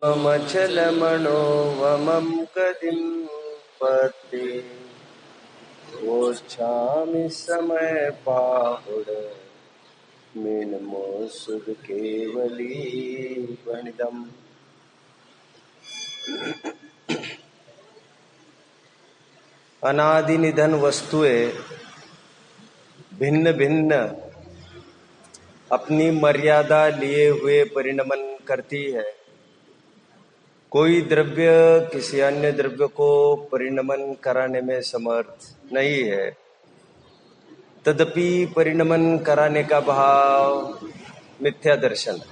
मचलमणोवमं गतिं पत्ते ओच्छामि समयपाहुड मीनमोऽसुध केवली वनिदम्। अनादि निधन वस्तुएं भिन्न भिन्न अपनी मर्यादा लिए हुए परिणमन करती है। कोई द्रव्य किसी अन्य द्रव्य को परिणमन कराने में समर्थ नहीं है। तदपि परिणमन कराने का भाव मिथ्या दर्शन है।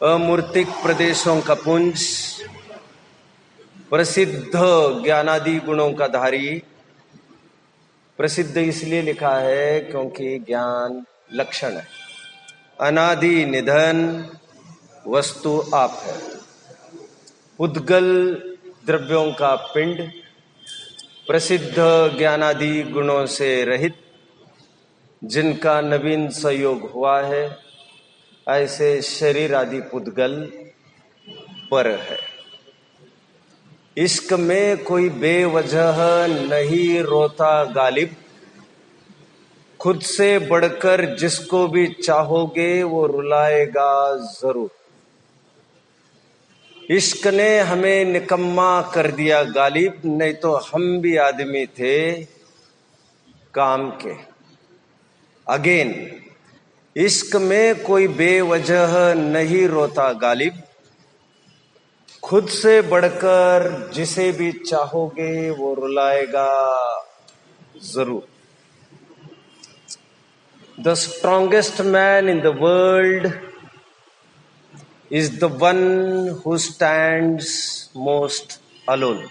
अमूर्तिक प्रदेशों का पुंज, प्रसिद्ध ज्ञानादि गुणों का धारी। प्रसिद्ध इसलिए लिखा है क्योंकि ज्ञान लक्षण है। अनादि निधन वस्तु आप है। उद्गल द्रव्यों का पिंड, प्रसिद्ध ज्ञानादि गुणों से रहित, जिनका नवीन संयोग हुआ है, ऐसे शरीर आदि पुद्गल पर है। इश्क में कोई बेवजह नहीं रोता गालिब, खुद से बढ़कर जिसको भी चाहोगे वो रुलाएगा जरूर। इश्क ने हमें निकम्मा कर दिया गालिब, नहीं तो हम भी आदमी थे काम के। अगेन, इश्क में कोई बेवजह नहीं रोता गालिब, खुद से बढ़कर जिसे भी चाहोगे वो रुलाएगा जरूर। The strongest man in the world is the one who stands most alone.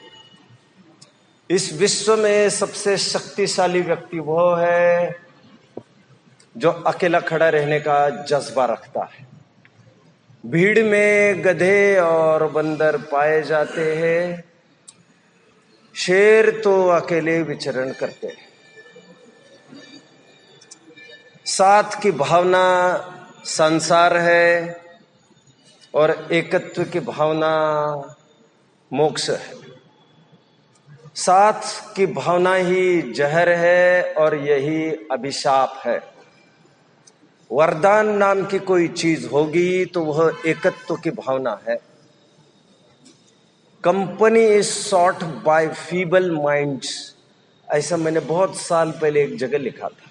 इस विश्व में सबसे शक्तिशाली व्यक्ति वो है जो अकेला खड़ा रहने का जज्बा रखता है। भीड़ में गधे और बंदर पाए जाते हैं, शेर तो अकेले विचरण करते हैं। साथ की भावना संसार है और एकत्व की भावना मोक्ष है। साथ की भावना ही जहर है और यही अभिशाप है। वरदान नाम की कोई चीज होगी तो वह एकत्व की भावना है। Company is sought by feeble minds, ऐसा मैंने बहुत साल पहले एक जगह लिखा था।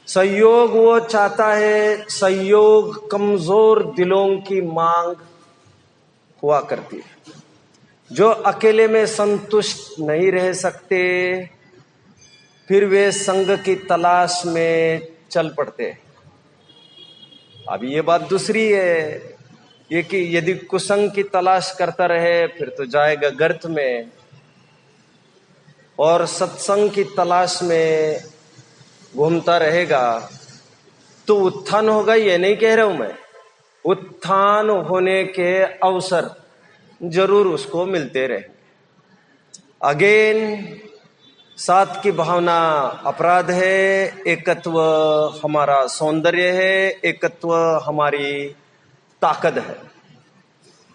सहयोग वो चाहता है, सहयोग कमजोर दिलों की मांग हुआ करती है। जो अकेले में संतुष्ट नहीं रह सकते, फिर वे संग की तलाश में चल पड़ते हैं। अब ये बात दूसरी है, ये कि यदि कुसंग की तलाश करता रहे फिर तो जाएगा गर्त में, और सत्संग की तलाश में घूमता रहेगा तो उत्थान होगा। ये नहीं कह रहा हूं मैं, उत्थान होने के अवसर जरूर उसको मिलते रहे। अगेन, साथ की भावना अपराध है, एकत्व हमारा सौंदर्य है, एकत्व हमारी ताकत है।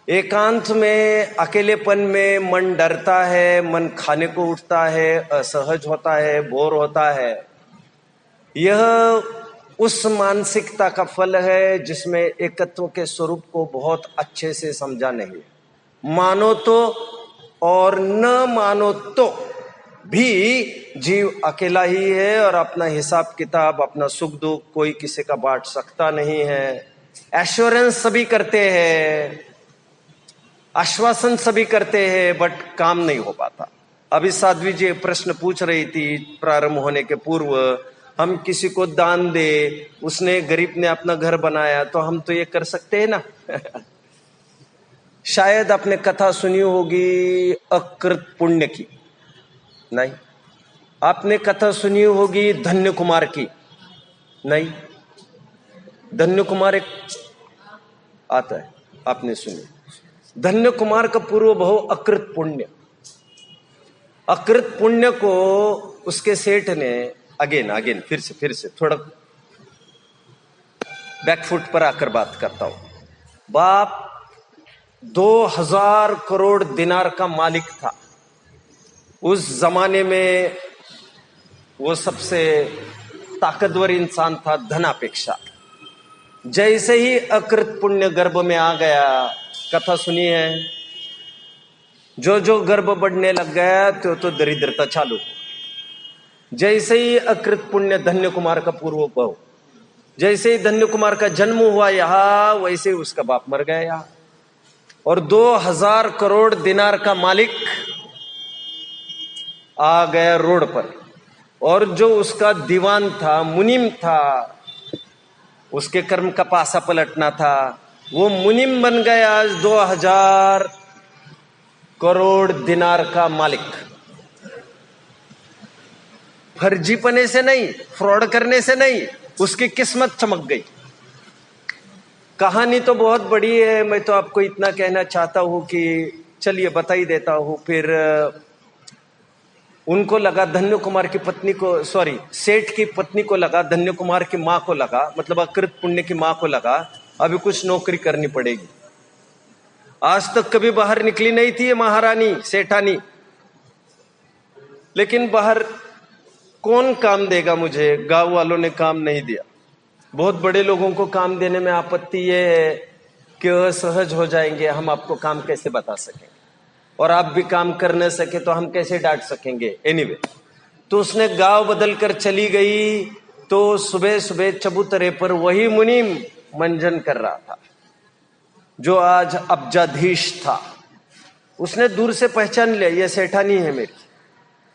एकांत में, अकेलेपन में मन डरता है, मन खाने को उठता है, असहज होता है, बोर होता है। यह उस मानसिकता का फल है जिसमें एकत्व के स्वरूप को बहुत अच्छे से समझा नहीं। मानो तो और न मानो तो भी जीव अकेला ही है और अपना हिसाब किताब, अपना सुख दुख कोई किसी का बांट सकता नहीं है। एश्योरेंस सभी करते हैं, आश्वासन सभी करते हैं, बट काम नहीं हो पाता। अभी साध्वी जी प्रश्न पूछ रही थी प्रारंभ होने के पूर्व, हम किसी को दान दे, उसने गरीब ने अपना घर बनाया, तो हम तो ये कर सकते हैं ना। शायद आपने कथा सुनी होगी अकृत पुण्य की, नहीं। आपने कथा सुनी होगी धन्य कुमार की, नहीं। धन्य कुमार एक आता है, आपने सुनी। धन्य कुमार का पूर्व भाव अकृत पुण्य। अकृत पुण्य को उसके सेठ ने अगेन फिर से थोड़ा बैकफुट पर आकर बात करता हूं। बाप 2000 करोड़ दिनार का मालिक था। उस जमाने में वो सबसे ताकतवर इंसान था धनापेक्षा। जैसे ही अकृत पुण्य गर्भ में आ गया, कथा सुनी है, जो जो गर्भ बढ़ने लग गया तो दरिद्रता चालू। जैसे ही अकृत पुण्य धन्य कुमार का पूर्व भाव, जैसे ही धन्य कुमार का जन्म हुआ यहां, वैसे ही उसका बाप मर गया यहां। और 2000 करोड़ दिनार का मालिक आ गया रोड पर। और जो उसका दीवान था, मुनिम था, उसके कर्म का पासा पलटना था, वो मुनिम बन गया आज 2000 करोड़ दिनार का मालिक। फर्जीपने से नहीं, फ्रॉड करने से नहीं, उसकी किस्मत चमक गई। कहानी तो बहुत बड़ी है, मैं तो आपको इतना कहना चाहता हूं कि चलिए बता ही देता हूं। फिर उनको लगा, धन्य कुमार की पत्नी को, सॉरी सेठ की पत्नी को लगा, धन्य कुमार की मां को लगा, मतलब अकृत पुण्य की मां को लगा अभी कुछ नौकरी करनी पड़ेगी। आज तक कभी बाहर निकली नहीं थी ये महारानी सेठानी, लेकिन बाहर कौन काम देगा मुझे? गांव वालों ने काम नहीं दिया। बहुत बड़े लोगों को काम देने में आपत्ति ये है कि असहज हो जाएंगे, हम आपको काम कैसे बता सकेंगे, और आप भी काम कर न सके तो हम कैसे डांट सकेंगे। एनीवे, तो उसने गांव बदल कर चली गई। तो सुबह सुबह चबूतरे पर वही मुनीम मंजन कर रहा था जो आज अब्जाधीश था। उसने दूर से पहचान लिया, ये सेठानी है मेरी।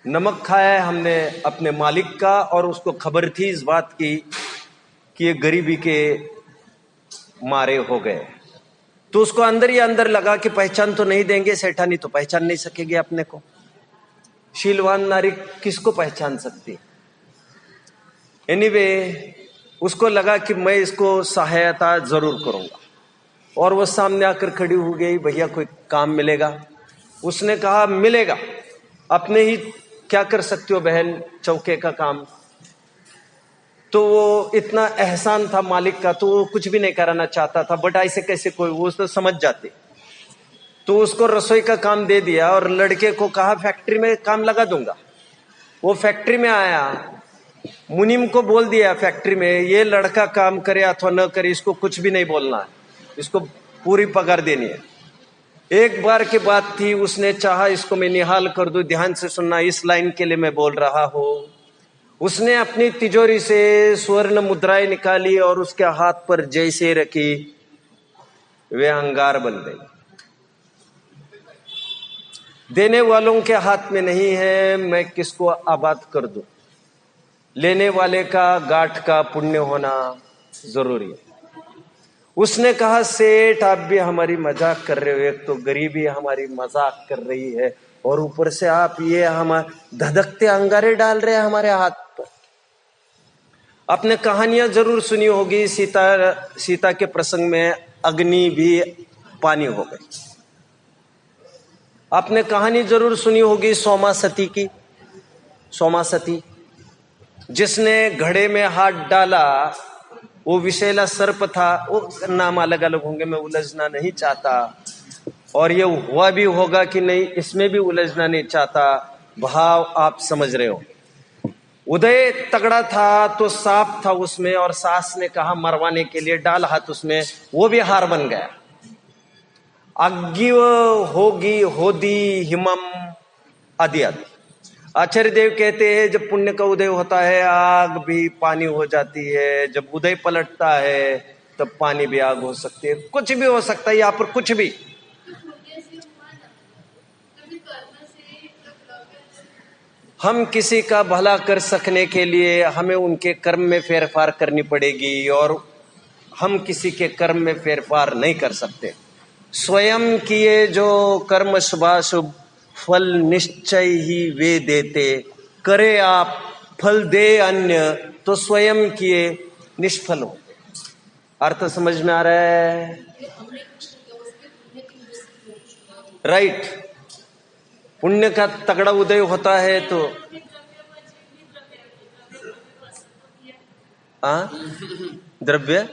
नमक खाया है हमने अपने मालिक का, और उसको खबर थी इस बात की कि ये गरीबी के मारे हो गए। तो उसको अंदर ही अंदर लगा कि पहचान तो नहीं देंगे, सेठानी तो पहचान नहीं सकेगी अपने को। शीलवान नारी किसको पहचान सकती? एनीवे, उसको लगा कि मैं इसको सहायता जरूर करूंगा, और वो सामने आकर खड़ी हो गई, भैया कोई काम मिलेगा? उसने कहा मिलेगा, अपने ही क्या कर सकती हो बहन, चौके का काम। तो वो इतना एहसान था मालिक का, तो वो कुछ भी नहीं कराना चाहता था, बट ऐसे कैसे कोई, वो तो समझ जाते। तो उसको रसोई का काम दे दिया और लड़के को कहा फैक्ट्री में काम लगा दूंगा। वो फैक्ट्री में आया, मुनीम को बोल दिया फैक्ट्री में, ये लड़का काम करे अथवा न करे, इसको कुछ भी नहीं बोलना है, इसको पूरी पगार देनी है। एक बार की बात थी, उसने चाहा इसको मैं निहाल कर दूं। ध्यान से सुनना, इस लाइन के लिए मैं बोल रहा हूं। उसने अपनी तिजोरी से स्वर्ण मुद्राएं निकाली और उसके हाथ पर जैसे रखी, वे अंगार बन गई। देने वालों के हाथ में नहीं है मैं किसको आबाद कर दूं, लेने वाले का गांठ का पुण्य होना जरूरी है। उसने कहा सेठ आप भी हमारी मजाक कर रहे हो, एक तो गरीबी हमारी मजाक कर रही है और ऊपर से आप ये हम धधकते अंगारे डाल रहे हैं हमारे हाथ पर। आपने कहानियां जरूर सुनी होगी, सीता के प्रसंग में अग्नि भी पानी हो गई। आपने कहानी जरूर सुनी होगी सोमा सती की। सोमा सती जिसने घड़े में हाथ डाला, वो विषैला सर्प था, वो नाम अलग अलग होंगे, मैं उलझना नहीं चाहता, और ये हुआ भी होगा कि नहीं इसमें भी उलझना नहीं चाहता। भाव आप समझ रहे हो। उदय तगड़ा था तो सांप था उसमें, और सास ने कहा मरवाने के लिए, डाल हाथ उसमें, वो भी हार बन गया। अग्गिव होगी होदी हिमम आदि आदि। आचार्य देव कहते हैं जब पुण्य का उदय होता है आग भी पानी हो जाती है, जब उदय पलटता है तब पानी भी आग हो सकती है, कुछ भी हो सकता है यहाँ पर, कुछ भी। हम किसी का भला कर सकने के लिए हमें उनके कर्म में फेरफार करनी पड़ेगी, और हम किसी के कर्म में फेरफार नहीं कर सकते। स्वयं किए जो कर्म शुभाशुभ फल निश्चय ही वे देते, करे आप फल दे अन्य तो स्वयं किए निष्फल हो। अर्थ समझ में आ रहा है? राइट। पुण्य का तगड़ा उदय होता है तो द्रव्य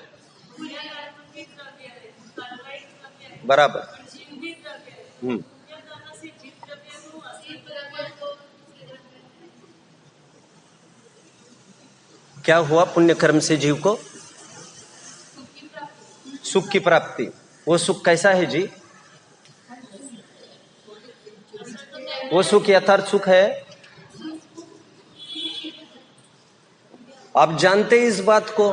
बराबर। हम्म। क्या हुआ पुण्य कर्म से जीव को? सुख की प्राप्ति। वो सुख कैसा है जी? वो सुख यथार्थ सुख है। आप जानते हैं इस बात को?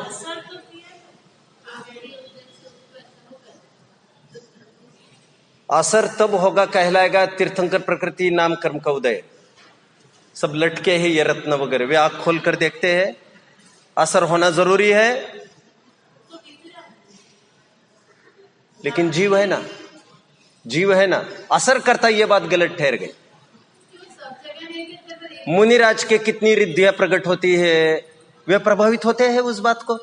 असर तब होगा, कहलाएगा तीर्थंकर प्रकृति नाम कर्म का उदय। सब लटके हैं ये रत्न वगैरह, वे आंख खोल कर देखते हैं। असर होना जरूरी है, लेकिन जीव है ना, जीव है ना, असर करता, ये बात गलत ठहर गई। मुनिराज के कितनी रिद्धियां प्रकट होती है, वे प्रभावित होते हैं उस बात को।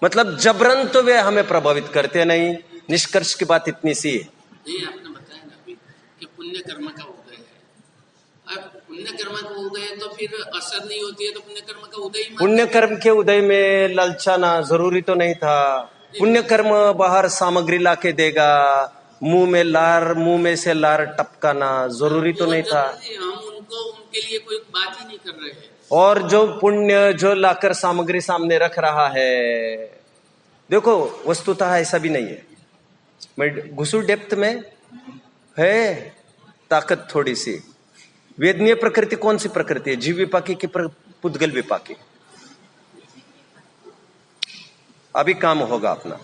मतलब जबरन तो वे हमें प्रभावित करते नहीं। निष्कर्ष की बात इतनी सी है। नहीं, आपने बताया ना अभी कि पुण्य कर्म का उदय है। अब पुण्य कर्म का उदय है तो फिर असर नहीं होती है, तो पुण्य कर्म का उदय ही। पुण्य कर्म के उदय में ललचाना जरूरी तो नहीं था। पुण्य कर्म बाहर सामग्री लाके देगा, मुंह में से लार टपकाना जरूरी तो नहीं था। हम उनको उनके लिए कोई बात ही नहीं कर रहे हैं। और जो पुण्य जो लाकर सामग्री सामने रख रहा है, देखो वस्तुतः ऐसा भी नहीं है। मैं घुसू डेप्थ में है ताकत थोड़ी सी। वेदनीय प्रकृति कौन सी प्रकृति है? जीव विपाकी की पुद्गल विपाकी? अभी काम होगा अपना।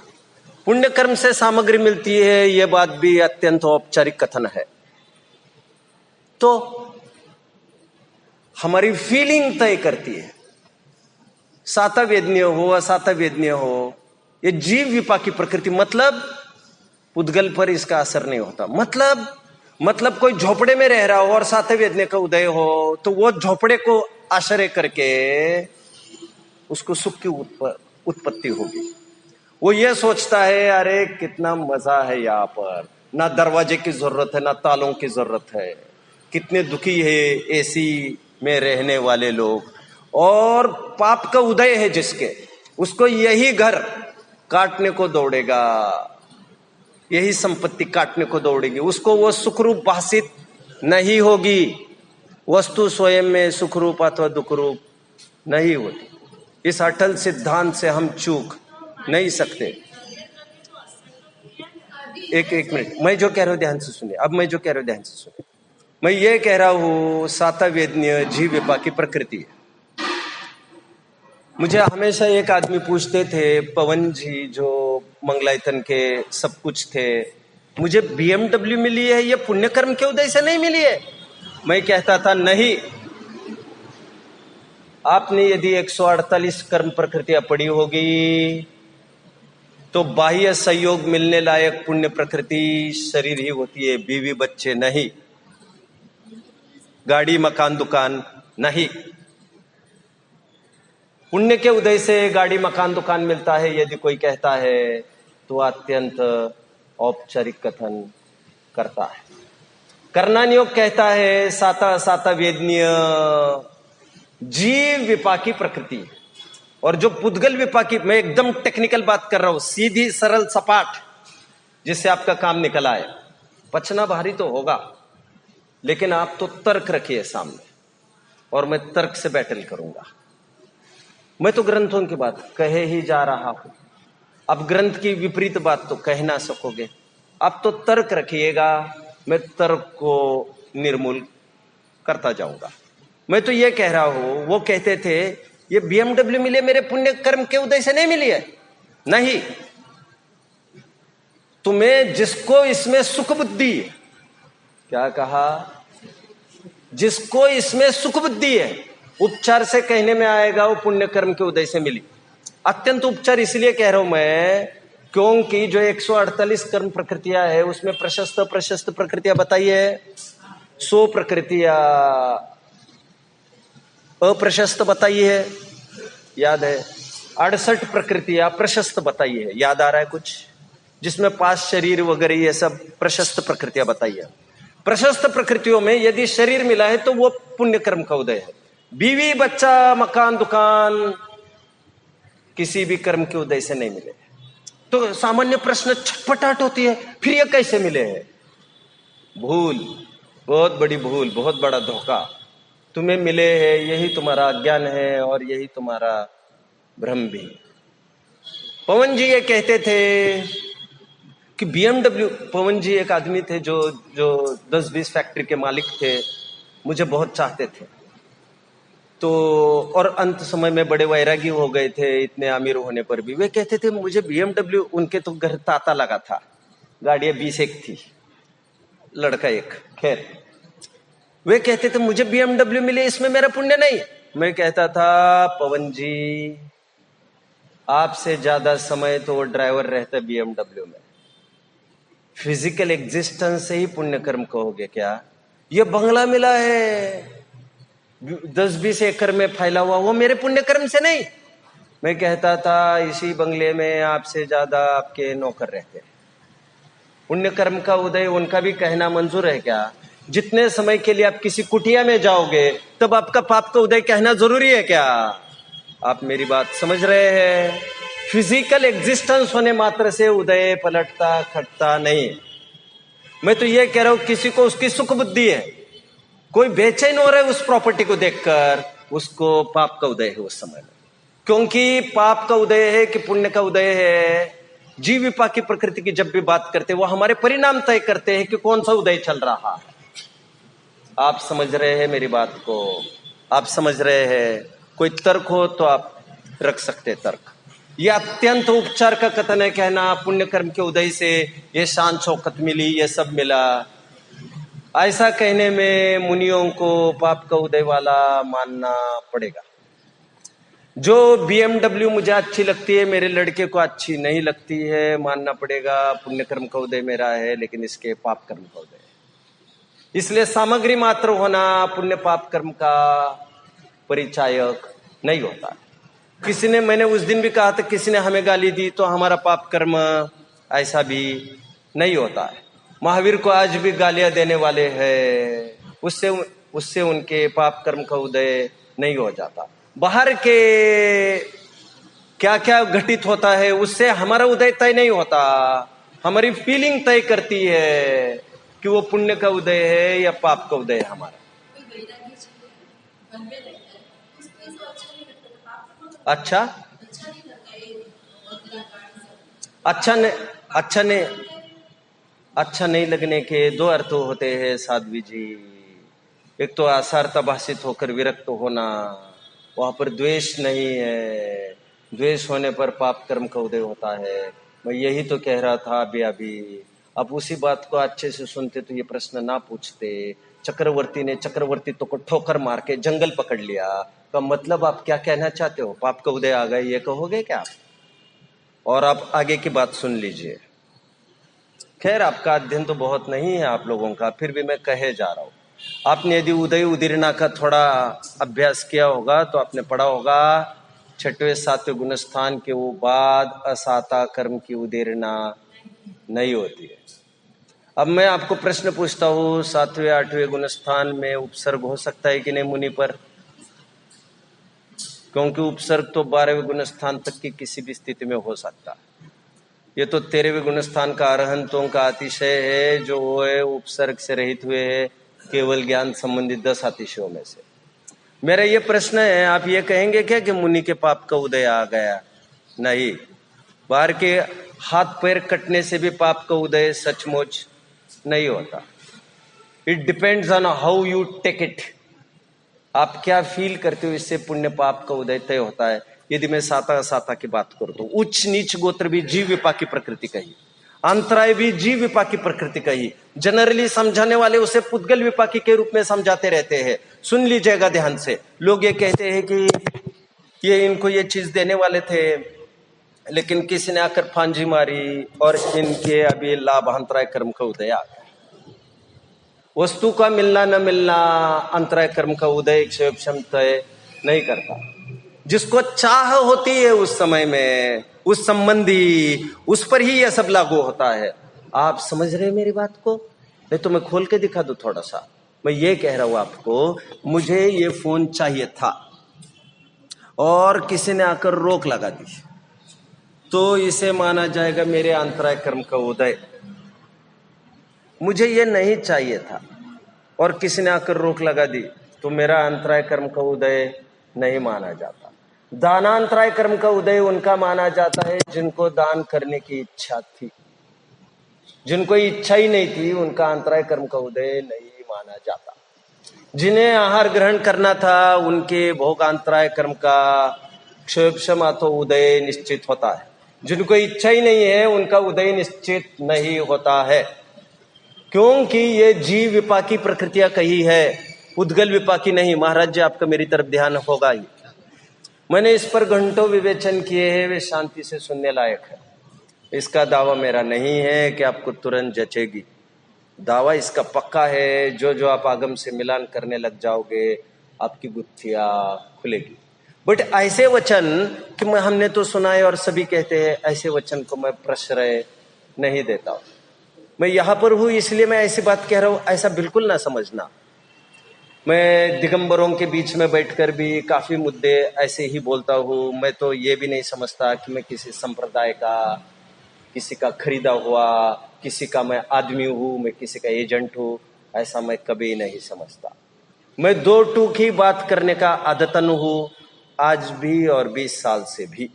पुण्य कर्म से सामग्री मिलती है, यह बात भी अत्यंत औपचारिक कथन है। तो हमारी फीलिंग तय करती है। साता वेदनीय हो असाता वेदनीय हो, ये जीव विपाकी प्रकृति, मतलब पुद्गल पर इसका असर नहीं होता। मतलब कोई झोपड़े में रह रहा हो और सातवें वेदनीय का उदय हो, तो वो झोपड़े को आश्रय करके उसको सुख की उत्पत्ति होगी। वो ये सोचता है अरे कितना मजा है यहाँ पर, ना दरवाजे की जरूरत है ना तालों की जरूरत है, कितने दुखी है एसी में रहने वाले लोग। और पाप का उदय है जिसके, उसको यही घर काटने को दौड़ेगा, यही संपत्ति काटने को दौड़ेगी। उसको वो सुखरूप भाषित नहीं होगी। वस्तु स्वयं में सुखरूप अथवा दुखरूप नहीं होती। इस अटल सिद्धांत से हम चूक नहीं सकते। एक मिनट, मैं जो कह रहा हूं ध्यान से सुनिए। अब मैं जो कह रहा हूं ध्यान से सुनिए। मैं ये कह रहा हूं साता वेदनीय जीव विपाकी प्रकृति है। मुझे हमेशा एक आदमी पूछते थे, पवन जी जो मंगलायतन के सब कुछ थे, मुझे BMW मिली है, ये पुण्य कर्म के उदय से नहीं मिली है। मैं कहता था नहीं, आपने यदि 148 कर्म प्रकृतियां पड़ी होगी तो बाह्य सहयोग मिलने लायक पुण्य प्रकृति शरीर ही होती है, बीवी बच्चे नहीं, गाड़ी मकान दुकान नहीं। पुण्य के उदय से गाड़ी मकान दुकान मिलता है यदि कोई कहता है तो अत्यंत औपचारिक कथन करता है। करना नियोग कहता है साता वेदनीय जीव विपाकी प्रकृति। और जो पुद्गल विपाकी, मैं एकदम टेक्निकल बात कर रहा हूं, सीधी सरल सपाट, जिससे आपका काम निकल आए। पचना भारी तो होगा, लेकिन आप तो तर्क रखिए सामने, और मैं तर्क से बैटल करूंगा। मैं तो ग्रंथों की बात कहे ही जा रहा हूं। अब ग्रंथ की विपरीत बात तो कह ना सकोगे। अब तो तर्क रखिएगा, मैं तर्क को निर्मूल करता जाऊंगा। मैं तो ये कह रहा हूं, वो कहते थे ये BMW मिले मेरे पुण्य कर्म के उदय से नहीं मिली है। नहीं, तुम्हें जिसको इसमें सुख बुद्धि, क्या कहा, जिसको इसमें सुख बुद्धि है, उपचार से कहने में आएगा वो पुण्य कर्म के उदय से मिली। अत्यंत उपचार इसलिए कह रहा हूं मैं, क्योंकि जो 148 कर्म प्रकृतियां है उसमें प्रशस्त प्रकृतियां बताई है, 100 प्रकृतियां अप्रशस्त बताई है, याद है, 68 प्रकृतियां प्रशस्त बताई है, याद आ रहा है कुछ, जिसमें 5 शरीर वगैरह ये सब प्रशस्त प्रकृतियां बताई है। प्रशस्त प्रकृतियों में यदि शरीर मिला है तो वो पुण्य कर्म का उदय है। बीवी बच्चा मकान दुकान किसी भी कर्म के उदय से नहीं मिले। तो सामान्य प्रश्न छटपटाहट होती है, फिर ये कैसे मिले हैं? भूल, बहुत बड़ी भूल, बहुत बड़ा धोखा। तुम्हें मिले हैं, यही तुम्हारा अज्ञान है और यही तुम्हारा भ्रम भी। पवन जी ये कहते थे कि BMW, पवन जी एक आदमी थे जो 10-20 फैक्ट्री के मालिक थे, मुझे बहुत चाहते थे। तो और अंत समय में बड़े वैरागी हो गए थे इतने अमीर होने पर भी। वे कहते थे मुझे BMW, उनके तो घर ताता लगा था, गाड़ियां 20 एक थी, लड़का एक, खैर वे कहते थे मुझे BMW मिले, इसमें मेरा पुण्य नहीं। मैं कहता था पवन जी आपसे ज्यादा समय तो वो ड्राइवर रहता BMW में, फिजिकल एग्जिस्टेंस से ही पुण्य कर्म कहोगे क्या? ये बंगला मिला है 10-20 एकड़ में फैला हुआ, वो मेरे पुण्य कर्म से नहीं। मैं कहता था इसी बंगले में आपसे ज्यादा आपके नौकर रहते हैं, पुण्य कर्म का उदय उनका भी कहना मंजूर है क्या? जितने समय के लिए आप किसी कुटिया में जाओगे तब आपका पाप का उदय कहना जरूरी है क्या? आप मेरी बात समझ रहे हैं? फिजिकल एग्जिस्टेंस होने मात्र से उदय पलटता खटता नहीं। मैं तो ये कह रहा हूं किसी को उसकी सुख बुद्धि है, कोई बेचैन हो रहा है उस प्रॉपर्टी को देखकर, उसको पाप का उदय है उस समय में। क्योंकि पाप का उदय है कि पुण्य का उदय है, जीव विपाक की प्रकृति की जब भी बात करते हैं वो हमारे परिणाम तय करते हैं कि कौन सा उदय चल रहा है। आप समझ रहे हैं मेरी बात को? आप समझ रहे हैं? कोई तर्क हो तो आप रख सकते हैं तर्क। यह अत्यंत उपचार का कथन है कहना पुण्य कर्म के उदय से ये शान शौकत मिली, ये सब मिला। ऐसा कहने में मुनियों को पाप का उदय वाला मानना पड़ेगा। जो BMW मुझे अच्छी लगती है मेरे लड़के को अच्छी नहीं लगती है, मानना पड़ेगा पुण्य कर्म का उदय मेरा है लेकिन इसके पाप कर्म का उदय है। इसलिए सामग्री मात्र होना पुण्य पाप कर्म का परिचायक नहीं होता। किसी ने, मैंने उस दिन भी कहा था, किसी ने हमें गाली दी तो हमारा पाप कर्म, ऐसा भी नहीं होता है। महावीर को आज भी गालियां देने वाले हैं, उससे उनके पाप कर्म का उदय नहीं हो जाता। बाहर के क्या क्या घटित होता है उससे हमारा उदय तय नहीं होता। हमारी फीलिंग तय करती है कि वो पुण्य का उदय है या पाप का उदय है हमारा। अच्छा अच्छा नहीं लगने के दो अर्थ होते हैं साध्वी जी। एक तो आसारता भाषित होकर विरक्त होना, वहां पर द्वेष नहीं है, द्वेष होने पर पाप कर्म का उदय होता है। मैं यही तो कह रहा था अभी। आप उसी बात को अच्छे से सुनते तो ये प्रश्न ना पूछते। चक्रवर्ती ने चक्रवर्तित्व को ठोकर मार के जंगल पकड़ लिया, का मतलब आप क्या कहना चाहते हो? पाप का उदय आ गए ये कहोगे क्या आप? और आप आगे की बात सुन लीजिए। खैर आपका अध्ययन तो बहुत नहीं है आप लोगों का, फिर भी मैं कहे जा रहा हूं। आपने यदि उदय उदीर्णा का थोड़ा अभ्यास किया होगा तो आपने पढ़ा होगा 6वें 7वें गुणस्थान के वो बाद असाता कर्म की उदीर्णा नहीं होती है। अब मैं आपको प्रश्न पूछता हूं, 7वें 8वें गुणस्थान में उपसर्ग हो सकता है कि नहीं मुनि पर? क्योंकि उपसर्ग तो 12वें गुणस्थान तक की किसी भी स्थिति में हो सकता। ये तो 13वें गुणस्थान का अरहंतों का अतिशय है जो वो है उपसर्ग से रहित हुए है, केवल ज्ञान संबंधित 10 अतिशयों में से। मेरा ये प्रश्न है, आप ये कहेंगे क्या कि मुनि के पाप का उदय आ गया? नहीं, बाहर के हाथ पैर कटने से भी पाप का उदय सचमुच नहीं होता। It depends on how you take it. आप क्या फील करते हो, इससे पुण्य पाप का उदय तय होता है। यदि मैं साता की बात करूं तो उच्च नीच गोत्र भी जीव विपाक की प्रकृति का ही, अंतराय भी जीव विपाक की प्रकृति का ही। जनरली समझाने वाले उसे पुद्गल विपाकी के रूप में समझाते रहते हैं। सुन लीजिएगा ध्यान से। लोग ये कहते हैं कि ये इनको ये चीज देने वाले थे लेकिन किसी ने आकर फांजी मारी और इनके अभी लाभ अंतराय कर्म का उदय आ गया। वस्तु का मिलना न मिलना अंतराय कर्म का उदय क्षम तय नहीं करता। जिसको चाह होती है उस समय में, उस संबंधी, उस पर ही यह सब लागू होता है। आप समझ रहे हैं मेरी बात को? नहीं तो मैं खोल के दिखा दूं थोड़ा सा। मैं ये कह रहा हूं आपको, मुझे ये फोन चाहिए था और किसी ने आकर रोक लगा दी तो इसे माना जाएगा मेरे अंतराय कर्म का उदय। मुझे ये नहीं चाहिए था और किसी ने आकर रोक लगा दी तो मेरा अंतराय कर्म का उदय नहीं माना जाता। दानांतराय कर्म का उदय उनका माना जाता है जिनको दान करने की इच्छा थी। जिनको इच्छा ही नहीं थी उनका अंतराय कर्म का उदय नहीं माना जाता। जिन्हें आहार ग्रहण करना था उनके भोगांतराय कर्म का क्षोभशम तो उदय निश्चित होता है। जिनको इच्छा ही नहीं है उनका उदय निश्चित नहीं होता है, क्योंकि ये जीव विपाकी प्रकृतियां कही है, उद्गल विपाकी नहीं। महाराज जी आपका मेरी तरफ ध्यान होगा ही। मैंने इस पर घंटों विवेचन किए हैं, वे शांति से सुनने लायक है। इसका दावा मेरा नहीं है कि आपको तुरंत जचेगी। दावा इसका पक्का है, जो आप आगम से मिलान करने लग जाओगे आपकी गुत्थियां खुलेगी। बट ऐसे वचन कि मैं हमने तो सुना है और सभी कहते हैं, ऐसे वचन को मैं प्रश्रय नहीं देता हूं। मैं यहां पर हूं इसलिए मैं ऐसी बात कह रहा हूं, ऐसा बिल्कुल ना समझना। मैं दिगंबरों के बीच में बैठकर भी काफी मुद्दे ऐसे ही बोलता हूं। मैं तो ये भी नहीं समझता कि मैं किसी संप्रदाय का, किसी का खरीदा हुआ, किसी का मैं आदमी हूं, मैं किसी का एजेंट हूं, ऐसा मैं कभी नहीं समझता। मैं दो टूक ही बात करने का आदतन हूं, आज भी और 20 साल से भी।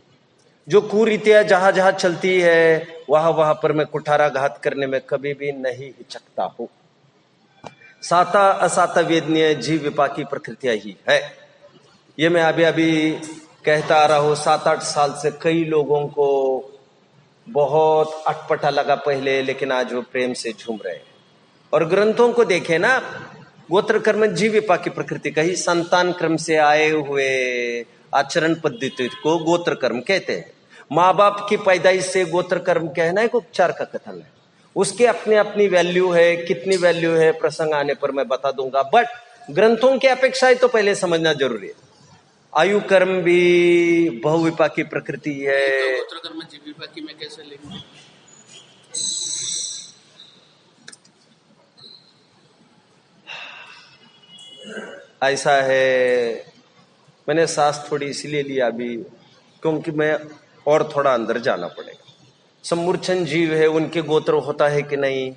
जो कुरीतियां जहां जहां चलती है वहां वहां पर मैं कुठाराघात करने में कभी भी नहीं हिचकता हूं। साता असाता वेदनीय जीव विपाकी प्रकृतियां ही है। ये मैं अभी कहता आ रहा हूं। 7-8 साल से कई लोगों को बहुत अटपटा लगा पहले, लेकिन आज वो प्रेम से झूम रहे हैं। और ग्रंथों को देखे ना, गोत्र कर्म जीव विपाकी प्रकृति का ही संतान क्रम से आए हुए आचरण पद्धति को गोत्र कर्म कहते हैं। माँ बाप की पैदाइश से गोत्र कर्म कहना एक उपचार का कथन है। उसकी अपनी अपनी वैल्यू है, कितनी वैल्यू है प्रसंग आने पर मैं बता दूंगा। बट ग्रंथों की अपेक्षा तो पहले समझना जरूरी है। आयु कर्म भी बहुविपाकी प्रकृति है। तो गोत्र कर्म जीव विपाकी में कैसे लेंगे? ऐसा है, मैंने सांस थोड़ी इसलिए लिया अभी क्योंकि मैं और थोड़ा अंदर जाना पड़ेगा। सम्मूर्छन जीव है, उनके गोत्र होता है कि नहीं?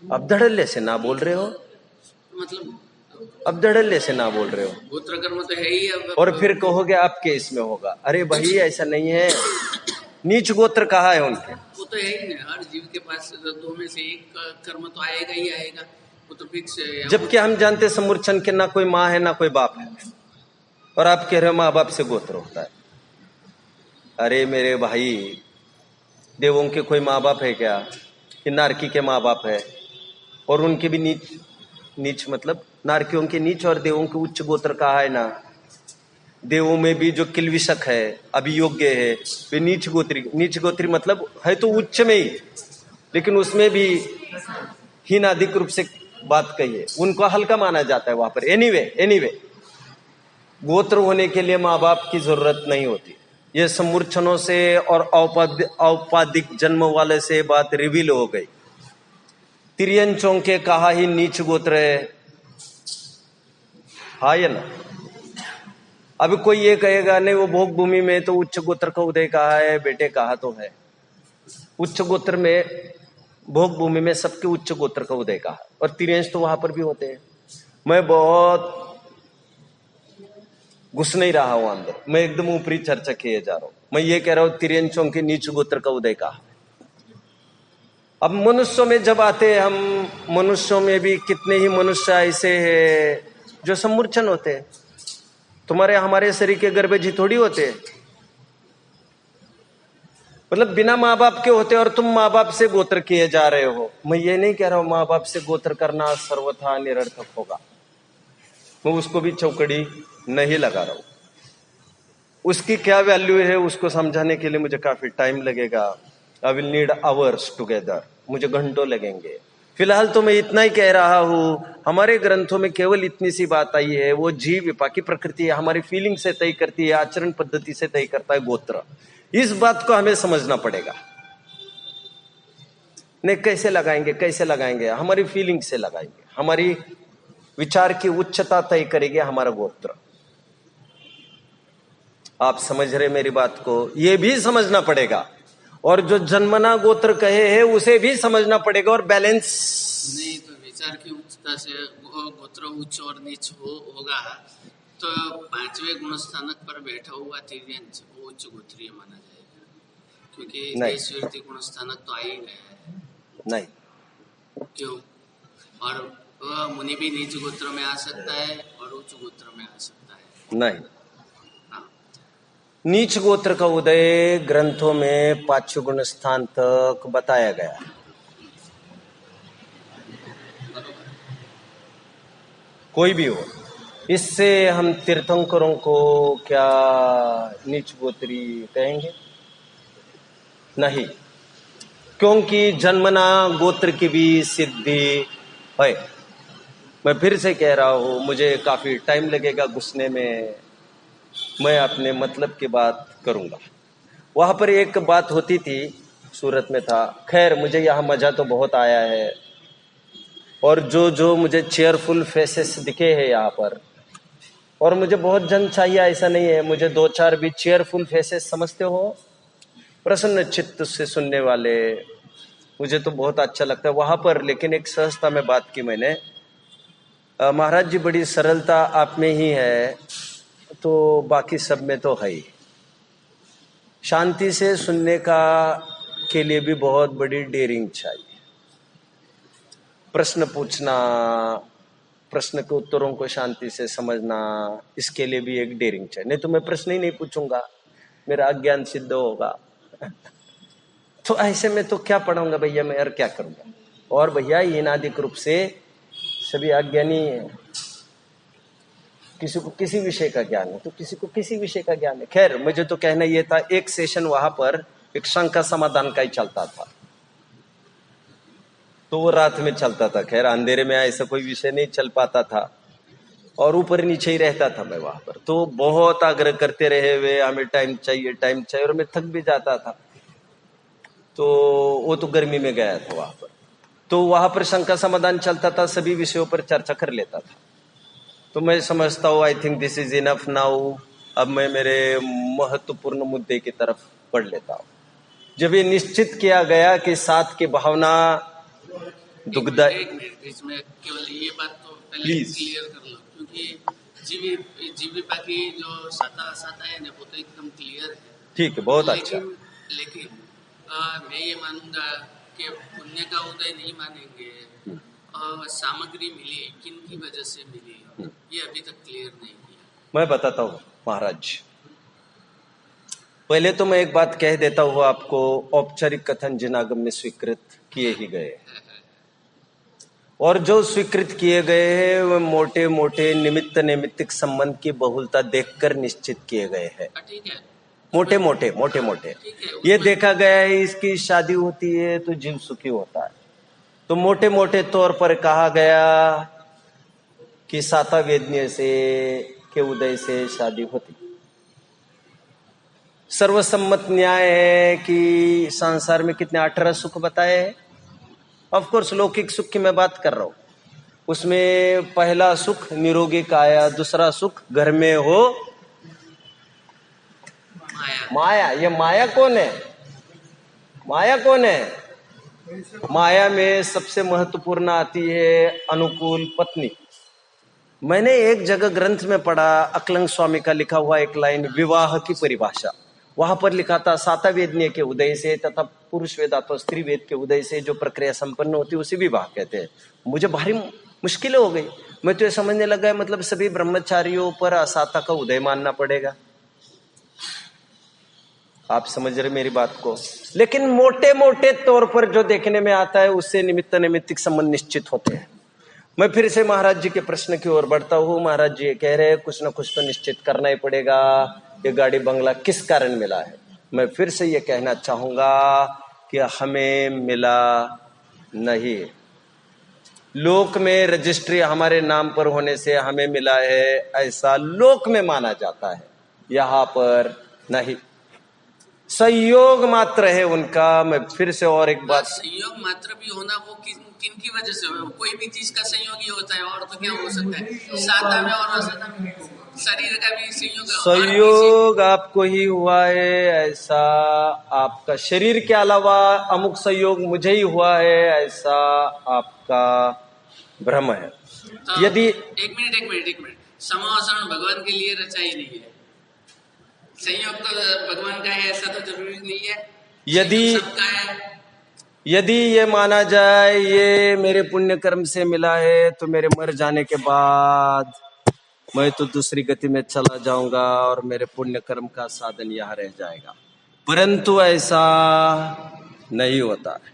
अब धड़ल्ले से ना बोल रहे हो, मतलब अब धड़ल्ले से ना बोल रहे हो। गोत्र कर्म तो है ही। अब और फिर कहोगे आपके इसमें होगा। अरे भाई ऐसा नहीं है। नीच गोत्र कहा है उनके? वो तो है ही ना, हर जीव के पास दो में से एक कर्म तो आएगा ही आएगा, वो तो फिक्स है। जबकि हम जानते सम्मूर्छन के ना कोई माँ है ना कोई बाप है, और आप कह रहे हो माँ बाप से गोत्र होता है। अरे मेरे भाई, देवों के कोई माँ बाप है क्या? कि नारकी के माँ बाप है? और उनके भी नीच मतलब नारकियों के नीच और देवों के उच्च गोत्र कहा है ना। देवों में भी जो किलविषक है, अभियोग्य है, वे नीच गोत्री मतलब है तो उच्च में ही, लेकिन उसमें भी हीनाधिक रूप से बात कही है, उनको हल्का माना जाता है वहां पर। एनीवे गोत्र होने के लिए माँ बाप की जरूरत नहीं होती। ये सम्मूर्छनों से और औपाधिक जन्म वाले से बात रिवील हो गई। तिर्यंचों के कहा ही नीच गोत्र है, हाँ या ना? अभी कोई ये कहेगा नहीं वो भोग भूमि में तो उच्च गोत्र का उदय कहा है। बेटे कहा तो है, उच्च गोत्र में भोग भूमि में सबके उच्च गोत्र का उदय कहा, और तिर्यंश तो वहां पर भी होते हैं। मैं बहुत घुस नहीं रहा हूं अंदर, मैं एकदम ऊपरी चर्चा किए जा रहा हूं। मैं ये कह रहा हूं तिर्यंचों के नीच गोत्र का उदय कहा। अब मनुष्यों में जब आते हैं हम, मनुष्यों में भी कितने ही मनुष्य ऐसे हैं जो सम्मूर्छन होते हैं। तुम्हारे हमारे शरीर के गर्भजी थोड़ी होते हैं, मतलब बिना माँ बाप के होते, और तुम माँ बाप से गोत्र किए जा रहे हो। मैं ये नहीं कह रहा हूं माँ बाप से गोत्र करना सर्वथा निरर्थक होगा, मैं उसको भी चौकड़ी नहीं लगा रहा हूं। उसकी क्या वैल्यू है उसको समझाने के लिए मुझे काफी टाइम लगेगा। I will need hours together, मुझे घंटों लगेंगे। फिलहाल तो मैं इतना ही कह रहा हूं, हमारे ग्रंथों में केवल इतनी सी बात आई है, वो जीव विपाकी प्रकृति है, हमारी फीलिंग से तय करती है, आचरण पद्धति से तय करता है गोत्र। इस बात को हमें समझना पड़ेगा। नहीं कैसे लगाएंगे? हमारी फीलिंग से लगाएंगे, हमारी विचार की उच्चता तय करेगी हमारा गोत्र। आप समझ रहे मेरी बात को? ये भी समझना पड़ेगा, और जो जन्मना गोत्र कहे है उसे भी समझना पड़ेगा, और बैलेंस नहीं तो विचार की उच्चता से गोत्र उच्च और नीच होगा तो पांचवें गुण स्थानक पर बैठा हुआ तिर्यंच वो उच्च गोत्रीय माना जाएगा, क्योंकि देश वीरती गुण स्थानक तो आ ही गया है। नहीं, क्यों? और मुनि भी नीच गोत्र में आ सकता है और उच्च गोत्र में आ सकता है। नहीं, हाँ। नीच गोत्र का उदय ग्रंथों में 5 गुण स्थान तक बताया गया है। कोई भी हो, इससे हम तीर्थंकरों को क्या नीच गोत्री कहेंगे? नहीं, क्योंकि जन्मना गोत्र की भी सिद्धि है। मैं फिर से कह रहा हूं, मुझे काफी टाइम लगेगा घुसने में, मैं अपने मतलब की बात करूंगा। वहां पर एक बात होती थी, सूरत में था। खैर, मुझे यहाँ मजा तो बहुत आया है, और जो मुझे चेयरफुल फेसेस दिखे हैं यहाँ पर, और मुझे बहुत जन चाहिए ऐसा नहीं है, मुझे 2-4 भी चेयरफुल फेसेस समझते हो, प्रसन्न चित्त से सुनने वाले, मुझे तो बहुत अच्छा लगता है वहां पर। लेकिन एक सहजता में बात की मैंने, महाराज जी बड़ी सरलता आप में ही है, तो बाकी सब में तो है ही। शांति से सुनने का के लिए भी बहुत बड़ी डेयरिंग चाहिए। प्रश्न पूछना, प्रश्न के उत्तरों को शांति से समझना, इसके लिए भी एक डेयरिंग चाहिए। नहीं तो मैं प्रश्न ही नहीं पूछूंगा, मेरा अज्ञान सिद्ध होगा। तो ऐसे में तो क्या पढ़ूंगा भैया मैं, और क्या करूंगा? और भैया ये नादिक रूप से सभी अज्ञानी है। किसी को किसी विषय का ज्ञान है तो किसी को किसी विषय का ज्ञान है। खैर, मुझे तो कहना ये था, एक सेशन वहां पर एक शंका समाधान का ही चलता था, तो वो रात में चलता था। खैर, अंधेरे में ऐसा कोई विषय नहीं चल पाता था, और ऊपर नीचे ही रहता था मैं वहां पर। तो बहुत आग्रह करते रहे वे, हमें टाइम चाहिए टाइम चाहिए, और मैं थक भी जाता था। तो वो तो गर्मी में गया था वहां पर, तो वहां पर शंका समाधान चलता था, सभी विषयों पर चर्चा कर लेता था। तो मैं समझता हूँ I think this is enough now. अब मैं मेरे महत्वपूर्ण मुद्दे की तरफ बढ़ लेता हूँ। जब ये निश्चित किया गया कि सात की भावना दुग्ध, एक मिनट इसमें केवल ये बात तो पहले क्लियर कर लो, क्योंकि जीविका की जो साता है ना वो तो एकदम क्लियर है। ठीक है, बहुत अच्छा। लेकिन मैं ये मानूंगा कि पुण्य का उदय नहीं मानेंगे, सामग्री मिली किन की वजह से मिली ये अभी तक क्लियर नहीं किया। मैं बताता हूँ महाराज। पहले तो मैं एक बात कह देता हूँ आपको, औपचारिक कथन जिनागम में स्वीकृत किए ही गए, और जो स्वीकृत किए गए हैं वो मोटे मोटे निमित्त नैमित्तिक संबंध की बहुलता देखकर निश्चित किए गए हैं। ठीक है, मोटे मोटे ये देखा गया है, इसकी शादी होती है तो जीव सुखी होता है। तो मोटे मोटे तौर पर कहा गया कि साता वेदनीय से के उदय से शादी होती। सर्वसम्मत न्याय है कि संसार में कितने 18 सुख बताए हैं। ऑफ कोर्स लौकिक सुख की मैं बात कर रहा हूं। उसमें पहला सुख निरोगी काया, दूसरा सुख घर में हो माया। ये माया कौन है? माया कौन है? माया में सबसे महत्वपूर्ण आती है अनुकूल पत्नी। मैंने एक जगह ग्रंथ में पढ़ा, अकलंग स्वामी का लिखा हुआ एक लाइन, विवाह की परिभाषा। वहां पर लिखा था साता वेदनीय के उदय से तथा पुरुष वेद अथवा स्त्री वेद के उदय से जो प्रक्रिया संपन्न होती है उसे विवाह कहते हैं। मुझे भारी मुश्किल हो गई, मैं तो ये समझने लगा मतलब सभी ब्रह्मचारियों पर साता का उदय मानना पड़ेगा। आप समझ रहे मेरी बात को? लेकिन मोटे मोटे तौर पर जो देखने में आता है उससे निमित्त नैमित्तिक संबंध निश्चित होते हैं। मैं फिर से महाराज जी के प्रश्न की ओर बढ़ता हूँ। महाराज जी कह रहे हैं कुछ न कुछ तो निश्चित करना ही पड़ेगा, ये गाड़ी बंगला किस कारण मिला है। मैं फिर से ये कहना चाहूंगा कि हमें मिला नहीं, लोक में रजिस्ट्री हमारे नाम पर होने से हमें मिला है, ऐसा लोक में माना जाता है, यहाँ पर नहीं। संयोग मात्र है उनका। मैं फिर से और एक बात, संयोग मात्र भी होना वो किन की वजह से हो? कोई भी चीज का संयोग ही होता है, और तो क्या हो सकता है? सादा में और असदा में शरीर का भी संयोग आपको ही हुआ है ऐसा, आपका शरीर के अलावा अमुक संयोग मुझे ही हुआ है ऐसा आपका भ्रम है। तो यदि एक मिनट समावसन भगवान के लिए रचा ही नहीं है, संयोग तो भगवान का है ऐसा तो जरूरी नहीं है। यदि सबका है। यदि ये माना जाए ये मेरे पुण्य कर्म से मिला है, तो मेरे मर जाने के बाद मैं तो दूसरी गति में चला जाऊंगा और मेरे पुण्य कर्म का साधन यहाँ रह जाएगा, परंतु ऐसा नहीं होता है।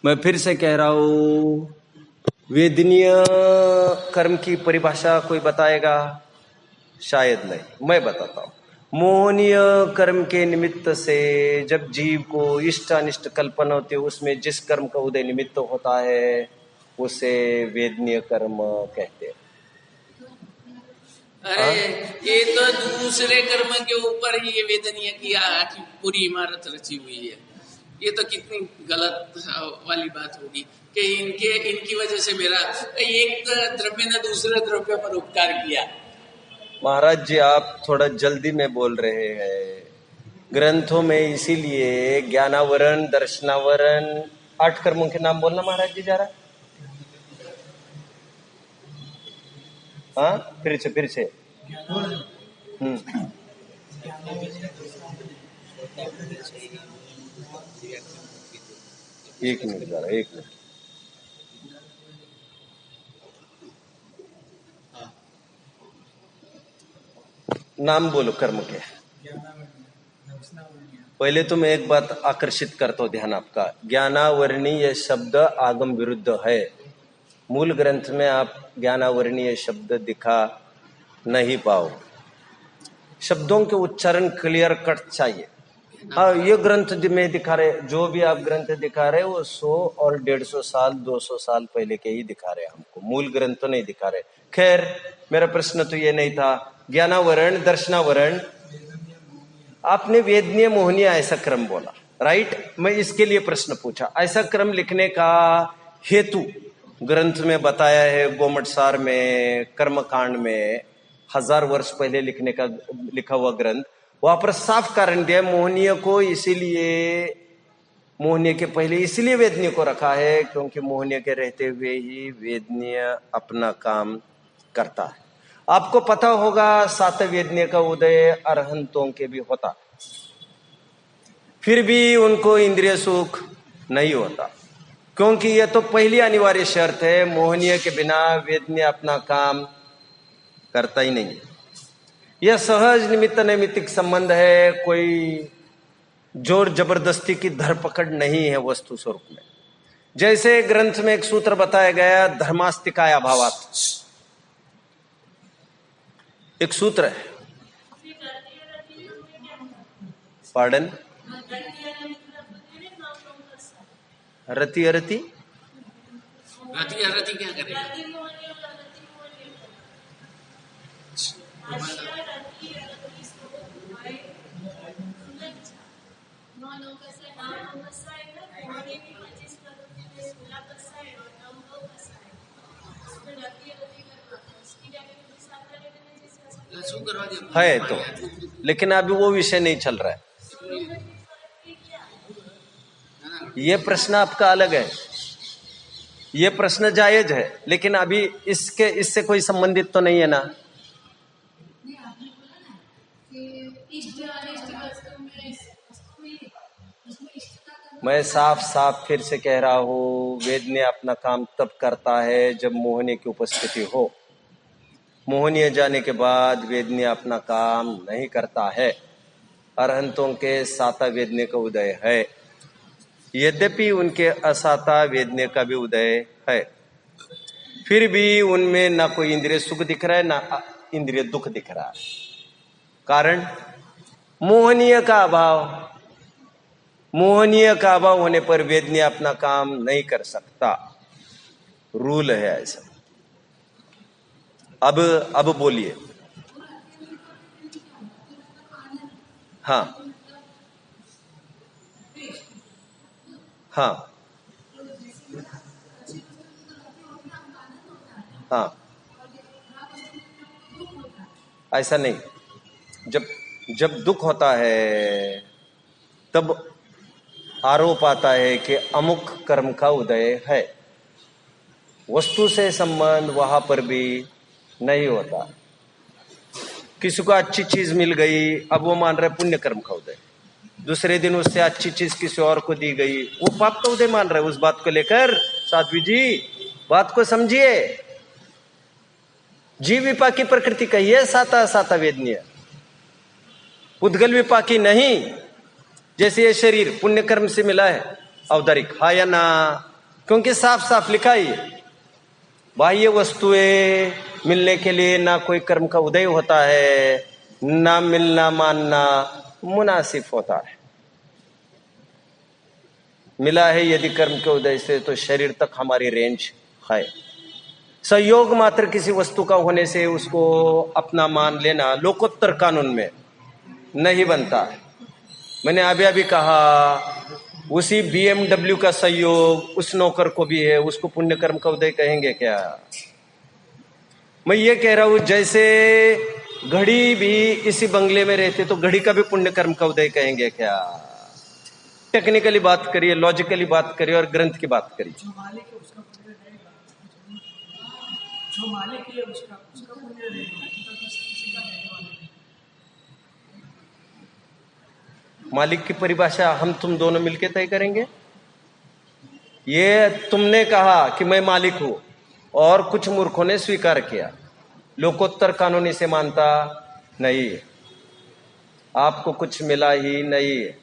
मैं फिर से कह रहा हूं, वेदनीय कर्म की परिभाषा कोई बताएगा? शायद नहीं, मैं बताता हूं। मोहनीय कर्म के निमित्त से जब जीव को इष्ट अनिष्ट कल्पना होती है, उसमें जिस कर्म का उदय निमित्त होता है उसे वेदनीय कर्म कहते हैं। अरे ये तो दूसरे कर्म के ऊपर ही ये वेदनीय किया कि पूरी इमारत रची हुई है। ये तो कितनी गलत वाली बात होगी कि इनकी वजह से मेरा एक द्रव्य ने दूसरे द्रव्य पर उपकार किया। महाराज जी, आप थोड़ा जल्दी में बोल रहे हैं। ग्रंथों में इसीलिए ज्ञानावरण, दर्शनावरण, 8 कर्मों के नाम बोलना महाराज जी जरा। हाँ, फिर से एक मिनट जरा, एक मिनट। नाम बोलो कर्म के। पहले तो मैं एक बात आकर्षित करता हूं ध्यान आपका। ज्ञानावरणीय शब्द आगम विरुद्ध है। मूल ग्रंथ में आप ज्ञानावरणीय शब्द दिखा नहीं पाओ। शब्दों के उच्चारण क्लियर कट चाहिए। हाँ, ये ग्रंथ में दिखा रहे, जो भी आप ग्रंथ दिखा रहे वो 100 और 150 साल 200 साल पहले के ही दिखा रहे हमको, मूल ग्रंथ तो नहीं दिखा रहे। खैर, मेरा प्रश्न तो ये नहीं था। ज्ञानावरण, दर्शनावरण, आपने वेदनीय मोहनीय ऐसा क्रम बोला, राइट? मैं इसके लिए प्रश्न पूछा। ऐसा क्रम लिखने का हेतु ग्रंथ में बताया है। गोमटसार में, कर्मकांड में 1000 वर्ष पहले लिखा हुआ ग्रंथ, वहां पर साफ कारण दिया। मोहनीय को इसीलिए, मोहनीय के पहले इसलिए वेदनीय को रखा है क्योंकि मोहनीय के रहते हुए ही वेदनीय अपना काम करता है। आपको पता होगा 7 वेदनीय का उदय अरहंतों के भी होता, फिर भी उनको इंद्रिय सुख नहीं होता, क्योंकि यह तो पहली अनिवार्य शर्त है। मोहनीय के बिना वेदनीय अपना काम करता ही नहीं। यह सहज निमित्त नैमित्तिक संबंध है, कोई जोर जबरदस्ती की धरपकड़ नहीं है वस्तु स्वरूप में। जैसे ग्रंथ में एक सूत्र बताया गया, धर्मास्तिकाय अभावात, एक सूत्र है। पार्डन? रति अरति क्या करेगा? है तो, लेकिन अभी वो विषय नहीं चल रहा है। ये प्रश्न आपका अलग है, ये प्रश्न जायज है, लेकिन अभी इससे कोई संबंधित तो नहीं है ना। मैं साफ साफ फिर से कह रहा हूं, वेदनीय अपना काम तब करता है जब मोहनीय की उपस्थिति हो। मोहनीय जाने के बाद वेदनीय अपना काम नहीं करता है। अरहंतों के 7 वेदनीय का उदय है, यद्यपि उनके असाता वेदनीय का भी उदय है, फिर भी उनमें ना कोई इंद्रिय सुख दिख रहा है ना इंद्रिय दुख दिख रहा है। कारण मोहनीय का अभाव। मोहनीय का अभाव होने पर वेदनीय अपना काम नहीं कर सकता, रूल है ऐसा। अब बोलिए। हाँ, हाँ हाँ, ऐसा नहीं। जब जब दुख होता है तब आरोप आता है कि अमुक कर्म का उदय है। वस्तु से संबंध वहां पर भी नहीं होता। किसी को अच्छी चीज मिल गई, अब वो मान रहे पुण्य कर्म का उदय। दूसरे दिन उससे अच्छी चीज किसी और को दी गई, वो पाप का उदय मान रहे। उस बात को लेकर साध्वी जी बात को समझिए। जीव विपाकी प्रकृति कही है साता साता वेदनीय, उद्गल विपाकी नहीं। जैसे ये शरीर पुण्य कर्म से मिला है औदारिक, हाँ या ना? क्योंकि साफ साफ लिखा ही है, बाह्य वस्तुएं मिलने के लिए ना कोई कर्म का उदय होता है, ना मिलना मानना मुनासिफ होता है। मिला है यदि कर्म के उदय से तो शरीर तक हमारी रेंज है। संयोग मात्र किसी वस्तु का होने से उसको अपना मान लेना लोकोत्तर कानून में नहीं बनता। मैंने अभी अभी कहा उसी BMW का संयोग उस नौकर को भी है, उसको पुण्य कर्म का उदय कहेंगे क्या? मैं ये कह रहा हूं जैसे घड़ी भी इसी बंगले में रहते तो घड़ी का भी पुण्य कर्म का उदय कहेंगे क्या? टेक्निकली बात करिए, लॉजिकली बात करिए और ग्रंथ की बात करिए। जो मालिक है उसका पुण्य रहेगा, जो मालिक है उसका पुण्य रहेगा, किसी का रहने वाला नहीं। मालिक की परिभाषा हम तुम दोनों मिलकर तय करेंगे। ये तुमने कहा कि मैं मालिक हूं और कुछ मूर्खों ने स्वीकार किया। लोकोत्तर कानून इसे मानता नहीं है, आपको कुछ मिला ही नहीं है।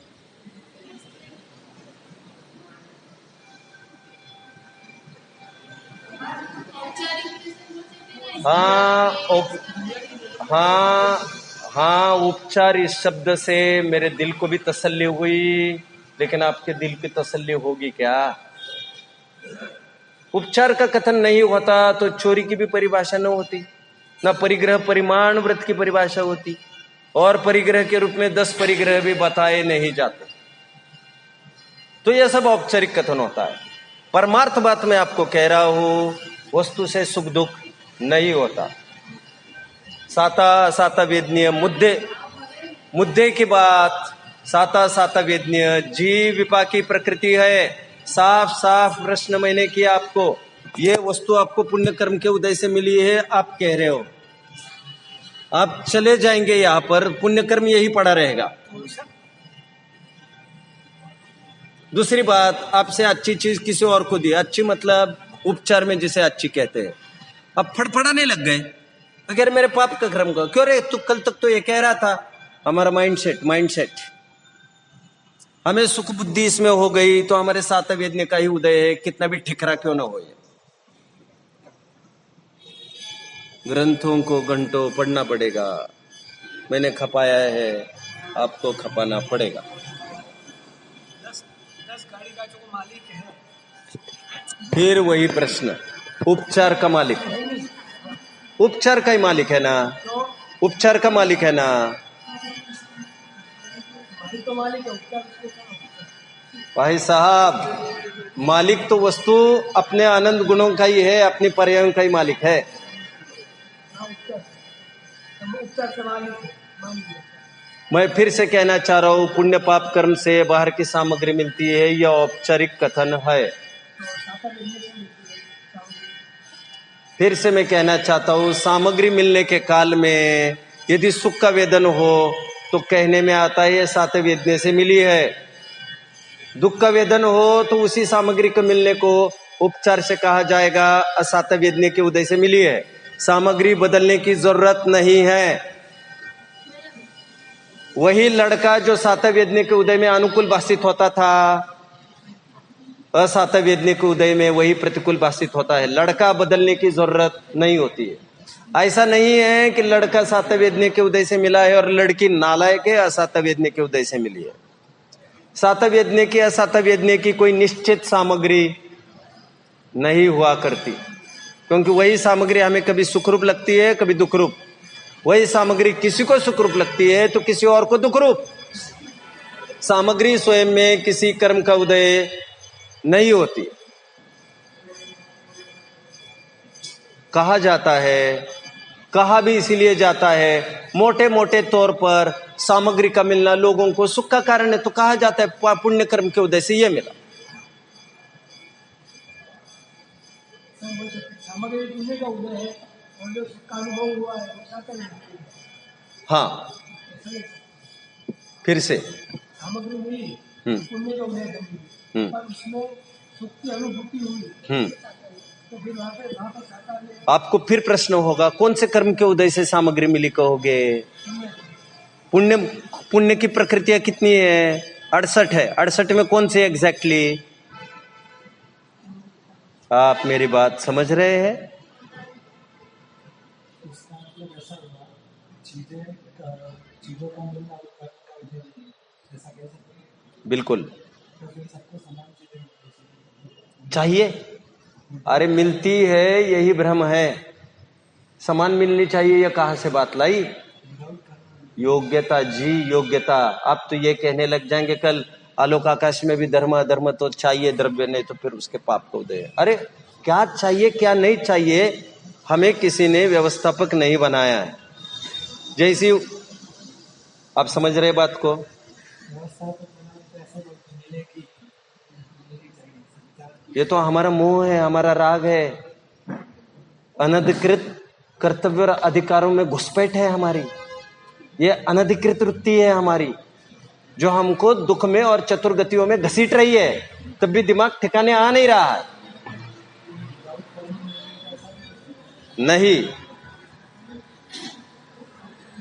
हाँ, उपचार इस शब्द से मेरे दिल को भी तसल्ली हुई, लेकिन आपके दिल की तसल्ली होगी क्या? उपचार का कथन नहीं होता तो चोरी की भी परिभाषा न होती, ना परिग्रह परिमाण व्रत की परिभाषा होती, और परिग्रह के रूप में 10 परिग्रह भी बताए नहीं जाते। तो यह सब औपचारिक कथन होता है। परमार्थ बात मैं आपको कह रहा हूं, वस्तु से सुख दुख नहीं होता। साता साता वेदनीय मुद्दे की बात, साता साता वेदनीय जीव विपाकी प्रकृति है। साफ साफ प्रश्न मैंने किया आपको, ये वस्तु आपको पुण्य कर्म के उदय से मिली है, आप कह रहे हो। आप चले जाएंगे यहां पर, पुण्य कर्म यही पड़ा रहेगा। दूसरी बात, आपसे अच्छी चीज किसी और को दी, अच्छी मतलब उपचार में जिसे अच्छी कहते हैं। अब फड़फड़ाने लग गए, अगर मेरे पाप का कर्म का क्यों रे, तू कल तक तो ये कह रहा था। हमारा माइंडसेट हमें सुख बुद्धि इसमें हो गई तो हमारे सात वेदने का ही उदय है, कितना भी ठिकरा क्यों ना हो। ग्रंथों को घंटों पढ़ना पड़ेगा, मैंने खपाया है, आपको खपाना पड़ेगा। 10 गाड़ी का जो मालिक है, फिर वही प्रश्न, उपचार का मालिक है, उपचार का ही मालिक है ना, उपचार का मालिक है ना। तो मालिक है उपचार। भाई साहब, मालिक तो वस्तु अपने आनंद गुणों का ही है, अपनी पर्यायों का ही मालिक है। उपचार से मालिक है। मैं फिर से कहना चाह रहा हूं, पुण्य पाप कर्म से बाहर की सामग्री मिलती है, यह औपचारिक कथन है। फिर से मैं कहना चाहता हूं, सामग्री मिलने के काल में यदि सुख का वेदन हो तो कहने में आता है ये सात वेदने से मिली है। दुख का वेदन हो तो उसी सामग्री को मिलने को उपचार से कहा जाएगा, असात वेदने के उदय से मिली है। सामग्री बदलने की जरूरत नहीं है। वही लड़का जो सात वेदने के उदय में अनुकूल भाषित होता था, असात वेदने के उदय में वही प्रतिकूल भाषित होता है। लड़का बदलने की जरूरत नहीं होती है। ऐसा नहीं है कि लड़का सात वेदने के उदय से मिला है और लड़की नालायक है, असात वेदने के उदय से मिली है। सात वेदने की असात वेदने की कोई निश्चित सामग्री नहीं हुआ करती, क्योंकि वही सामग्री हमें कभी सुखरूप लगती है, कभी दुखरूप। वही सामग्री किसी को सुखरूप लगती है तो किसी और को दुखरूप। सामग्री स्वयं में किसी कर्म का उदय नहीं होती। कहा जाता है, कहा भी इसीलिए जाता है, मोटे मोटे तौर पर सामग्री का मिलना लोगों को सुख का कारण है, तो कहा जाता है पुण्य कर्म के उदय से ये मिला। सामग्री पुण्य का उदय है और जो सुख का अनुभव हुआ है वो साकार है। हाँ, फिर से सामग्री मिली, पुण्य का उदय कर, पर उसमें सुख की अनुभूति हुई, तो फिर वहाँ पर साकार है। आपको फिर प्रश्न होगा, कौन से कर्म के उदय से सामग्री मिली कहोगे? पुण्य। पुण्य की प्रकृतियां कितनी है? 68 है। 68 में कौन से एग्जैक्टली? आप मेरी बात समझ रहे हैं? बिल्कुल चाहिए। अरे मिलती है, यही भ्रम है। समान मिलनी चाहिए, यह कहां से बात लाई? योग्यता जी, योग्यता। आप तो ये कहने लग जाएंगे कल आलोक आकाश में भी धर्म अधर्म तो चाहिए, द्रव्य नहीं तो फिर उसके पाप को उदय। अरे क्या चाहिए क्या नहीं चाहिए, हमें किसी ने व्यवस्थापक नहीं बनाया है। जैसी आप समझ रहे बात को? ये तो हमारा मोह है, हमारा राग है, अनधिकृत कर्तव्य और अधिकारों में घुसपैठ है हमारी। ये अनधिकृत वृत्ति है हमारी, जो हमको दुख में और चतुर्गतियों में घसीट रही है, तब भी दिमाग ठिकाने आ नहीं रहा है। नहीं,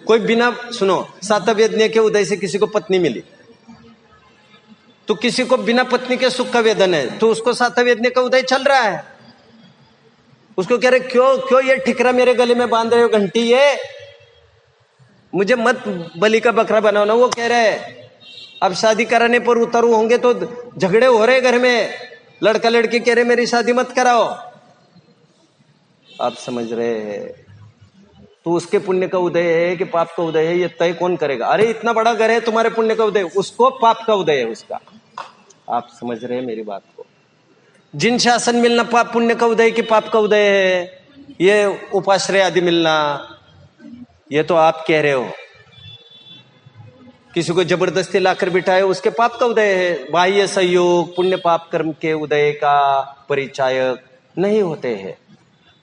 कोई बिना, सुनो, सातवेदनीय के उदय से किसी को पत्नी मिली, तो किसी को बिना पत्नी के सुख का वेदन है, तो उसको सातवेदनीय का उदय चल रहा है। उसको कह रहे क्यों ये ठिकरा मेरे गले में बांध रहे हो घंटी, ये मुझे मत बलि का बकरा बनाना। वो कह रहे अब शादी कराने पर उतरू होंगे तो झगड़े हो रहे घर में, लड़का लड़की कह रहे मेरी शादी मत कराओ। आप समझ रहे हैं? तो उसके पुण्य का उदय है कि पाप का उदय है, ये तय कौन करेगा? अरे इतना बड़ा घर है, तुम्हारे पुण्य का उदय, उसको पाप का उदय है उसका। आप समझ रहे हैं मेरी बात को? जिन शासन मिलना पाप पुण्य का उदय कि पाप का उदय है, ये उपाश्रय आदि मिलना, ये तो आप कह रहे हो। किसी को जबरदस्ती लाकर बिठाए, उसके पाप का उदय है। बाह्य सहयोग पुण्य पाप कर्म के उदय का परिचायक नहीं होते हैं।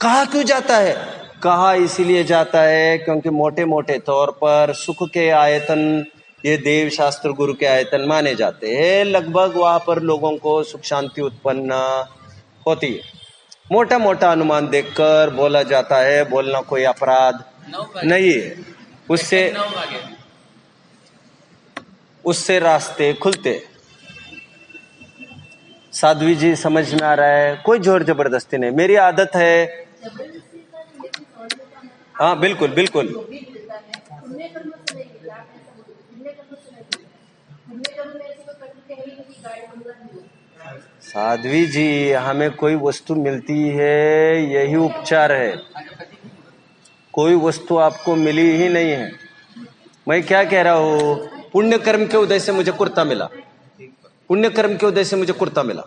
कहा क्यों जाता है? कहा इसीलिए जाता है क्योंकि मोटे मोटे तौर पर सुख के आयतन ये देव शास्त्र गुरु के आयतन माने जाते हैं। लगभग वहां पर लोगों को सुख शांति उत्पन्न होती है। मोटा मोटा अनुमान देखकर बोला जाता है, बोलना कोई अपराध नहीं है। उससे रास्ते खुलते। साध्वी जी समझ में आ रहा है? कोई जोर जबरदस्ती नहीं, मेरी आदत है। हाँ बिल्कुल बिल्कुल। साध्वी जी, हमें कोई वस्तु मिलती है, यही उपचार है। कोई वस्तु आपको मिली ही नहीं है। मैं क्या कह रहा हूं, पुण्य कर्म के उदय से मुझे कुर्ता मिला, पुण्य कर्म के उदय से मुझे कुर्ता मिला।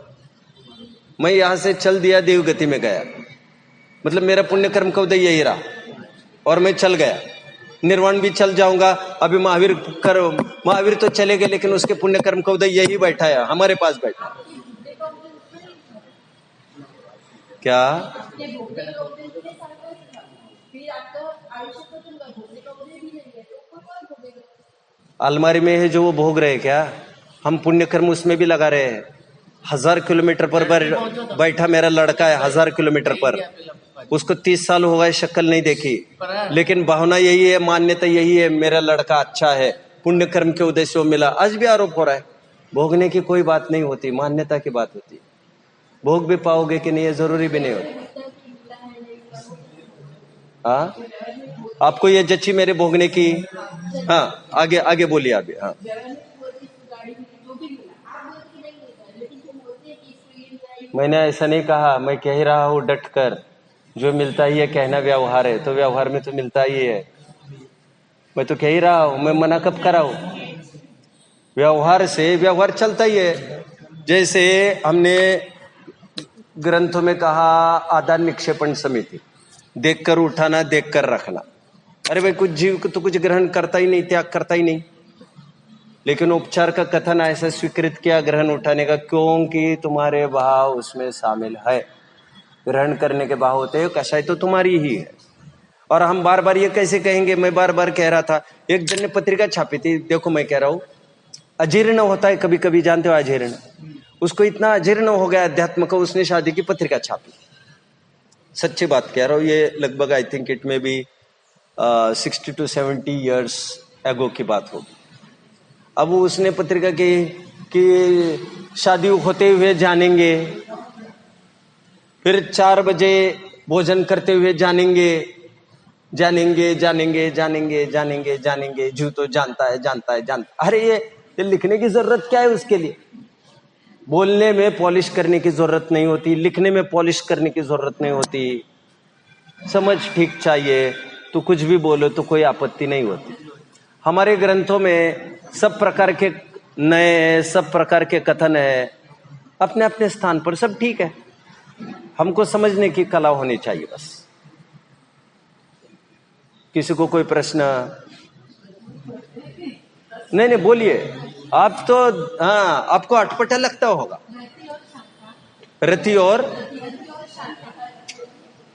मैं यहां से चल दिया, देवगति में गया, मतलब मेरा पुण्य कर्म का उदय यही रहा और मैं चल गया। निर्वाण भी चल जाऊंगा। अभी महावीर तो चले गए, लेकिन उसके पुण्य कर्म का उदय यही बैठा है, हमारे पास बैठा। क्या? अलमारी में है जो वो भोग रहे क्या? हम पुण्य कर्म उसमें भी लगा रहे हैं। 1000 किलोमीटर पर बैठा मेरा लड़का है, 1000 किलोमीटर पर, उसको 30 साल हो गए, शक्ल नहीं देखी, लेकिन भावना यही है, मान्यता यही है, मेरा लड़का अच्छा है, पुण्य कर्म के उदय से वो मिला। आज भी आरोप हो रहा है। भोगने की कोई बात नहीं होती, मान्यता की बात होती। भोग भी पाओगे कि नहीं, ये जरूरी भी नहीं होता। हाँ, आपको ये जच्ची मेरे भोगने की? हाँ, आगे आगे बोलिए अभी। हाँ, मैंने ऐसा नहीं कहा, मैं कह ही रहा हूँ डट कर, जो मिलता ही है कहना व्यवहार है, तो व्यवहार में तो मिलता ही है। मैं तो कह ही रहा हूँ, मैं मना कब करा हूँ? व्यवहार से व्यवहार चलता ही है। जैसे हमने ग्रंथों में कहा आदान निक्षेपण समिति, देखकर उठाना देखकर रखना। अरे भाई कुछ जीव तो कुछ ग्रहण करता ही नहीं, त्याग करता ही नहीं, लेकिन उपचार का कथन ऐसा स्वीकृत किया ग्रहण उठाने का, क्योंकि तुम्हारे भाव उसमें शामिल है। ग्रहण करने के भाव होते हैं, कषाय तो तुम्हारी ही है। और हम बार बार ये कैसे कहेंगे, मैं बार बार कह रहा था, एक जन ने पत्रिका छापी थी, देखो मैं कह रहा हूं अजीर्ण होता है कभी कभी, जानते हो अजीर्ण, उसको इतना अजीर्ण हो गया अध्यात्म को, उसने शादी की पत्रिका छापी। सच्ची बात कह रहा हूं, ये लगभग आई थिंक इट में भी 60 to 70 years एगो की बात होगी। अब उसने पत्रिका की कि शादी होते हुए जानेंगे, फिर 4 बजे भोजन करते हुए जानेंगे, जानेंगे जानेंगे जानेंगे जानेंगे जानेंगे, जीव तो जानता है जानता है जानता। अरे ये लिखने की जरूरत क्या है उसके लिए? बोलने में पॉलिश करने की जरूरत नहीं होती, लिखने में पॉलिश करने की जरूरत नहीं होती। समझ ठीक चाहिए तो कुछ भी बोलो तो कोई आपत्ति नहीं होती। हमारे ग्रंथों में सब प्रकार के नए, सब प्रकार के कथन है, अपने अपने स्थान पर सब ठीक है। हमको समझने की कला होनी चाहिए बस। किसी को कोई प्रश्न? नहीं बोलिए आप तो। हाँ, आपको अटपटा लगता होगा। रति और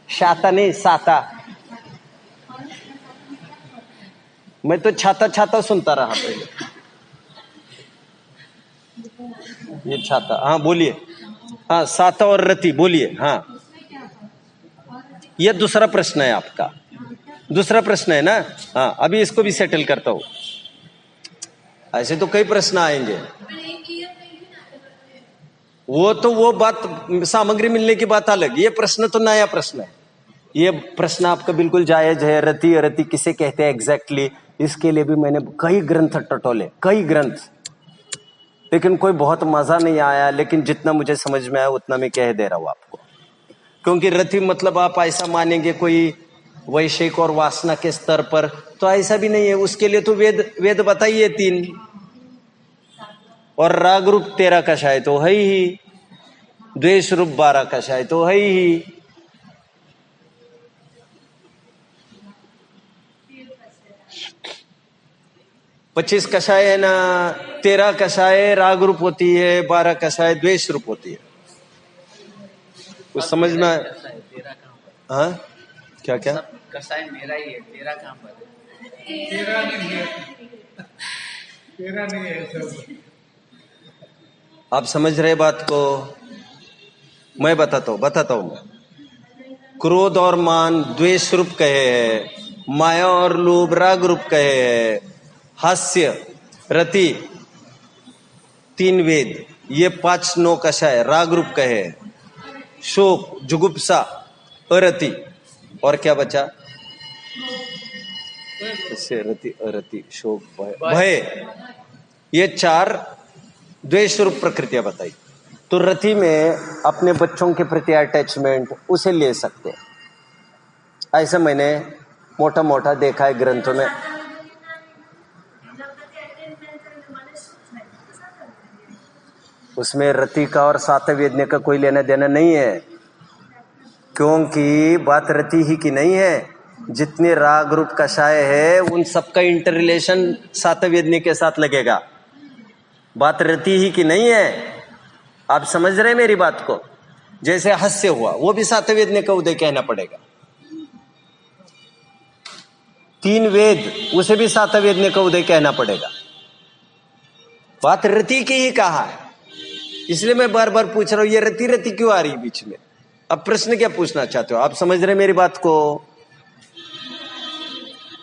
शाता नहीं, साता। मैं तो छाता छाता सुनता रहा पहले, ये छाता। हाँ बोलिए। हाँ, साता और रति बोलिए। हाँ, यह दूसरा प्रश्न है आपका, दूसरा प्रश्न है ना। हाँ, अभी इसको भी सेटल करता हूं। ऐसे तो कई प्रश्न आएंगे, वो बात सामग्री मिलने की बात अलग। ये प्रश्न तो नया प्रश्न है। ये प्रश्न आपका बिल्कुल जायज है। रति अरति किसे कहते हैं एग्जैक्टली, इसके लिए भी मैंने कई ग्रंथ टटोले, कई ग्रंथ, लेकिन कोई बहुत मजा नहीं आया। लेकिन जितना मुझे समझ में आया उतना मैं कह दे रहा हूं आपको। क्योंकि रति मतलब आप ऐसा मानेंगे कोई वैश्विक और वासना के स्तर पर, तो ऐसा भी नहीं है। उसके लिए तो वेद बताइए 3, और राग रूप 13 कषाय तो है ही, द्वेष रूप 12 कषाय तो है ही। पच्चीस कषाय है ना, 13 कषाय राग रूप होती है, 12 कषाय द्वेष रूप होती है। कुछ समझ में? हाँ, क्या क्या कषाय मेरा ही है, 13 कहाँ पर है? 13 नहीं है सब। आप समझ रहे बात को? मैं बताता हूं। क्रोध और मान द्वेष रूप कहे है, माया और लोभ राग रूप कहे है, हास्य रति 3 वेद, ये 5 9 कषाय राग रूप कहे है, शोक जुगुप्सा अरति, और क्या बचा? रति अरति शोक भय, ये 4 द्वेष रूप प्रकृतियां बताई। तो रति में अपने बच्चों के प्रति अटैचमेंट, उसे ले सकते हैं। ऐसा मैंने मोटा मोटा देखा है ग्रंथों में। उसमें रति का और सातवेदने का कोई लेना देना नहीं है, क्योंकि बात रति ही की नहीं है। जितने राग रूप कषाय है उन सबका इंटर रिलेशन सातवेदने के साथ लगेगा। बात रति ही की नहीं है। आप समझ रहे हैं मेरी बात को? जैसे हास्य हुआ, वो भी सातवेदने का उदय कहना पड़ेगा। 3 वेद, उसे भी सातवेदने का उदय कहना पड़ेगा। बात रति की ही कहा है, इसलिए मैं बार बार पूछ रहा हूं, ये रति रति क्यों आ रही बीच में? अब प्रश्न क्या पूछना चाहते हो? आप समझ रहे मेरी बात को?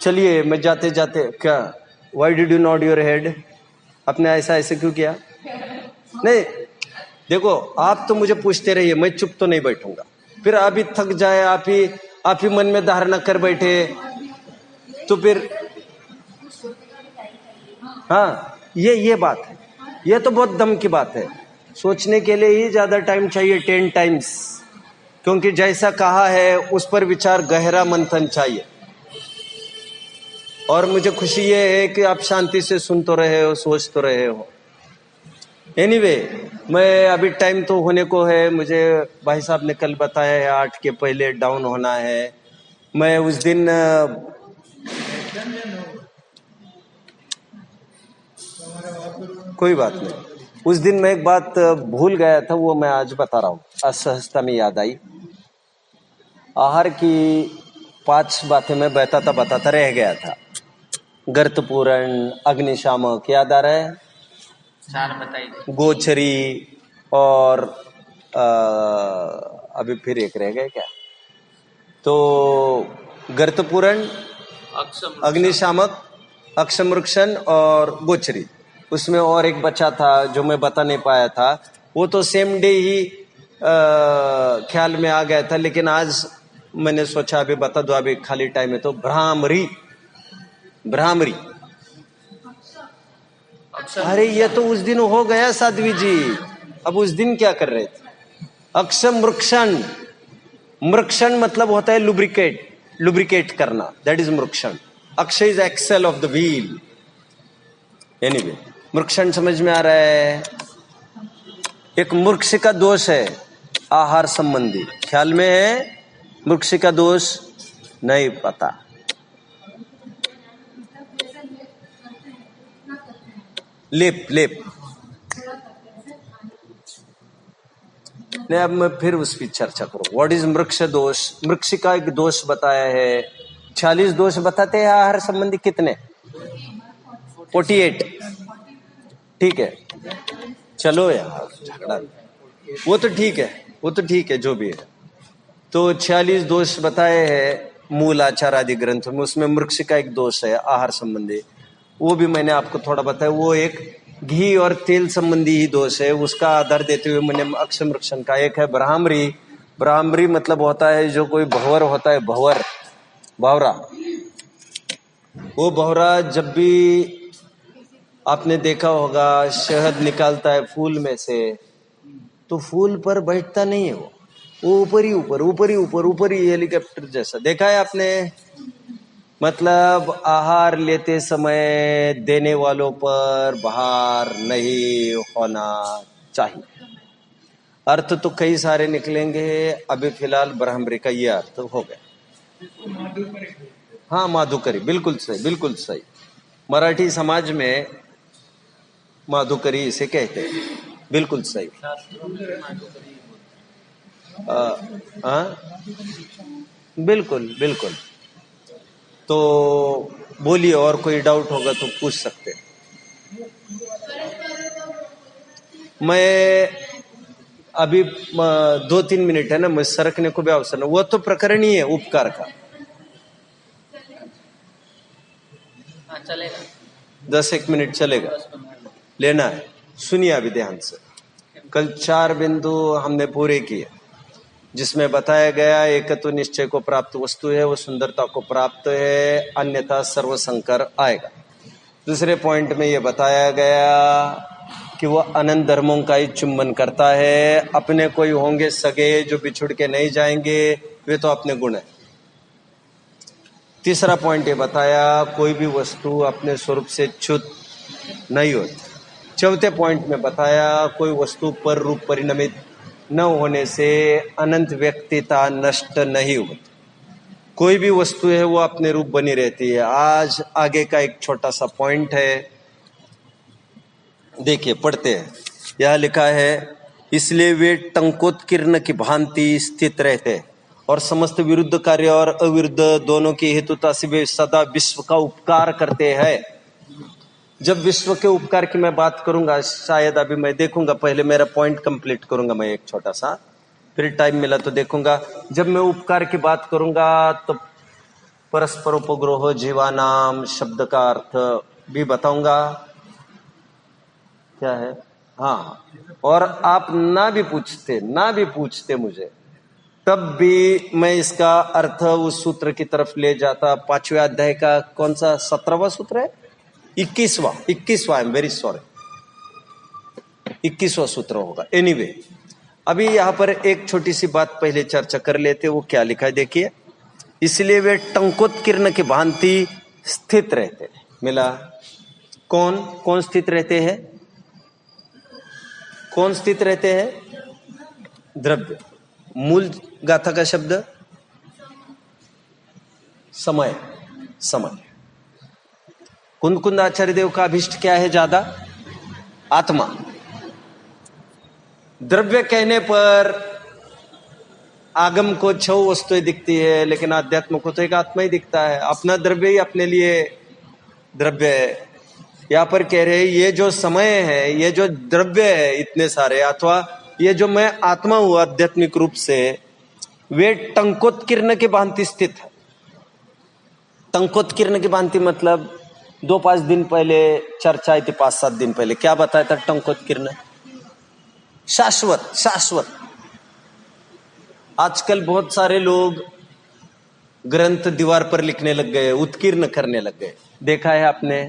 चलिए, मैं जाते जाते क्या, why did you nod your head? आपने ऐसा ऐसे क्यों किया? नहीं देखो, आप तो मुझे पूछते रहिए, मैं चुप तो नहीं बैठूंगा। फिर आप ही थक जाए, आप ही मन में धारणा कर बैठे तो फिर हाँ, ये बात है। ये तो बहुत दम की बात है। सोचने के लिए ही ज्यादा टाइम चाहिए, 10 टाइम्स, क्योंकि जैसा कहा है उस पर विचार गहरा मंथन चाहिए। और मुझे खुशी ये है कि आप शांति से सुन तो रहे हो, सोच तो रहे हो। एनीवे मैं अभी टाइम तो होने को है, मुझे भाई साहब ने कल बताया है 8 के पहले डाउन होना है। मैं उस दिन कोई बात नहीं, उस दिन मैं एक बात भूल गया था, वो मैं आज बता रहा हूँ, असहजता में याद आई। आहार की 5 बातें मैं बताता रह गया था। गर्तपूरण, अग्निशामक याद आ रहा है, 4 बताइए। गोचरी और अभी फिर एक रह गए क्या, तो गर्तपूरण, अग्निशामक, अक्षमृक्षण और गोचरी। उसमें और एक बचा था जो मैं बता नहीं पाया था, वो तो सेम डे ही ख्याल में आ गया था, लेकिन आज मैंने सोचा अभी बता दो, अभी खाली टाइम है तो। भ्रामरी, भ्रामरी, अरे ये तो उस दिन हो गया साध्वी जी, अब उस दिन क्या कर रहे थे। अक्षमृक्षण, मृक्षण मतलब होता है लुब्रिकेट, लुब्रिकेट करना, दैट इज मृक्षण। अक्षय is axle of the wheel. Anyway मृक्षण समझ में आ रहा है। एक मूर्ख का दोष है आहार संबंधी, ख्याल में है, मूर्ख का दोष नहीं पता। लेप, लेप नहीं, अब मैं फिर उस पर चर्चा करूं। व्हाट इज मृक्ष दोष। मृक्ष का एक दोष बताया है, 46 दोष बताते हैं आहार संबंधी, कितने, 48, ठीक है, चलो यार झगड़ा, वो तो ठीक है, वो तो ठीक है, जो भी है। तो 46 दोष बताए हैं मूल आचार आदि ग्रंथों में, उसमें मृक्ष का एक दोष है आहार संबंधी, वो भी मैंने आपको थोड़ा बताया। वो एक घी और तेल संबंधी ही दोष है, उसका आधार देते हुए मैंने अक्षमृक्षण का। एक है ब्राह्मरी, ब्राह्मरी मतलब होता है जो कोई भंवर होता है, भंवर, भंवरा। वो भंवरा जब भी आपने देखा होगा शहद निकालता है फूल में से, तो फूल पर बैठता नहीं है, वो ऊपर ही ऊपर, ऊपर ही ऊपर, ऊपर ही हेलीकॉप्टर जैसा, देखा है आपने। मतलब आहार लेते समय देने वालों पर भार नहीं होना चाहिए। अर्थ तो कई सारे निकलेंगे, अभी फिलहाल ब्राह्मरी का ये अर्थ हो गया। हाँ माधुकरी, बिल्कुल सही, बिल्कुल सही। मराठी समाज में माधुकरी इसे कहते हैं, बिल्कुल सही। बिल्कुल बिल्कुल। तो बोलिए, और कोई डाउट होगा तो पूछ सकते हैं। मैं अभी 2-3 मिनट है ना, मैं सरकने को भी अवसर नहीं, वो तो प्रकरण ही है उपकार का। चलेगा, 10-1 मिनट चलेगा, लेना है। सुनिए अभी ध्यान से। कल 4 बिंदु हमने पूरे किए, जिसमें बताया गया एकत्व निश्चय को प्राप्त वस्तु है, वो सुंदरता को प्राप्त है, अन्यथा सर्वसंकर आएगा। दूसरे पॉइंट में ये बताया गया कि वो अनंत धर्मों का ही चुंबन करता है, अपने कोई होंगे सगे जो बिछुड़ के नहीं जाएंगे, वे तो अपने गुण है। तीसरा पॉइंट ये बताया कोई भी वस्तु अपने स्वरूप से च्युत नहीं होती। चौथे पॉइंट में बताया कोई वस्तु पर रूप परिणमित न होने से अनंत व्यक्तिता नष्ट नहीं होती, कोई भी वस्तु है वो अपने रूप बनी रहती है। आज आगे का एक छोटा सा पॉइंट है, देखिए पढ़ते हैं। यह लिखा है, इसलिए वे टंकोत्कीर्ण की भांति स्थित रहते और समस्त विरुद्ध कार्य और अविरुद्ध दोनों की हेतुता से वे सदा विश्व का उपकार करते हैं। जब विश्व के उपकार की मैं बात करूंगा, शायद अभी मैं देखूंगा, पहले मेरा पॉइंट कंप्लीट करूंगा मैं एक छोटा सा, फिर टाइम मिला तो देखूंगा। जब मैं उपकार की बात करूंगा तो परस्पर उपग्रह जीवानाम शब्द का अर्थ भी बताऊंगा। क्या है, हाँ, और आप ना भी पूछते मुझे, तब भी मैं इसका अर्थ उस सूत्र की तरफ ले जाता। 5वें अध्याय का कौन सा 17वां सूत्र है, 21वां, आई एम वेरी सॉरी, 21वां सूत्र होगा। एनीवे अभी यहाँ पर एक छोटी सी बात पहले चर्चा कर लेते, वो क्या लिखा है देखिए। इसलिए वे टंकोत्कीर्ण की भांति स्थित रहते। मिला, कौन स्थित रहते हैं, कौन स्थित रहते हैं? द्रव्य। मूल गाथा का शब्द समय। समय। कुंद आचार्य देव का अभिष्ट क्या है ज्यादा? आत्मा। द्रव्य कहने पर आगम को 6 वस्तुएं दिखती है, लेकिन आध्यात्म को तो एक आत्मा ही दिखता है। अपना द्रव्य ही अपने लिए द्रव्य है। यहाँ पर कह रहे ये जो समय है, ये जो द्रव्य है इतने सारे, अथवा ये जो मैं आत्मा हूं आध्यात्मिक रूप से, वे टंकोत्कीर्ण की भांति स्थित है। टंकोत्कीर्ण की भांति मतलब 2-5 दिन पहले चर्चा थी, 5-7 दिन पहले क्या बताया था? टंकोत्कीर्ण शाश्वत। शाश्वत। आजकल बहुत सारे लोग ग्रंथ दीवार पर लिखने लग गए, उत्कीर्ण करने लग गए, देखा है आपने?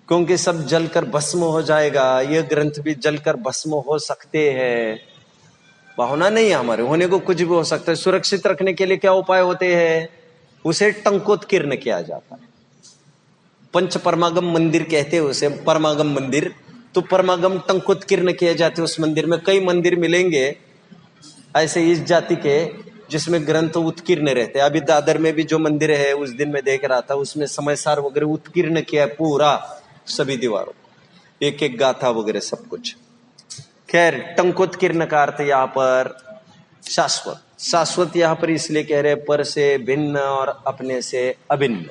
क्योंकि सब जलकर भस्म हो जाएगा, ये ग्रंथ भी जलकर भस्म हो सकते हैं। भावना नहीं है हमारे, होने को कुछ भी हो सकता है। सुरक्षित रखने के लिए क्या उपाय होते हैं? उसे टंकोत्कीर्ण किया जाता है। पंच परमागम मंदिर कहते हैं उसे, परमागम मंदिर। तो परमागम टंकोत्कीर्ण किए जाते उस मंदिर में। कई मंदिर मिलेंगे ऐसे इस जाति के जिसमें ग्रंथ उत्कीर्ण रहते हैं। अभी दादर में भी जो मंदिर है, उस दिन मैं देख रहा था, उसमें समय सार वगैरह उत्कीर्ण किया है पूरा, सभी दीवारों, एक एक गाथा वगैरह सब कुछ। खैर, टंकोत्कीर्ण का अर्थ यहाँ पर शाश्वत। शाश्वत यहाँ पर इसलिए कह रहे पर से भिन्न और अपने से अभिन्न।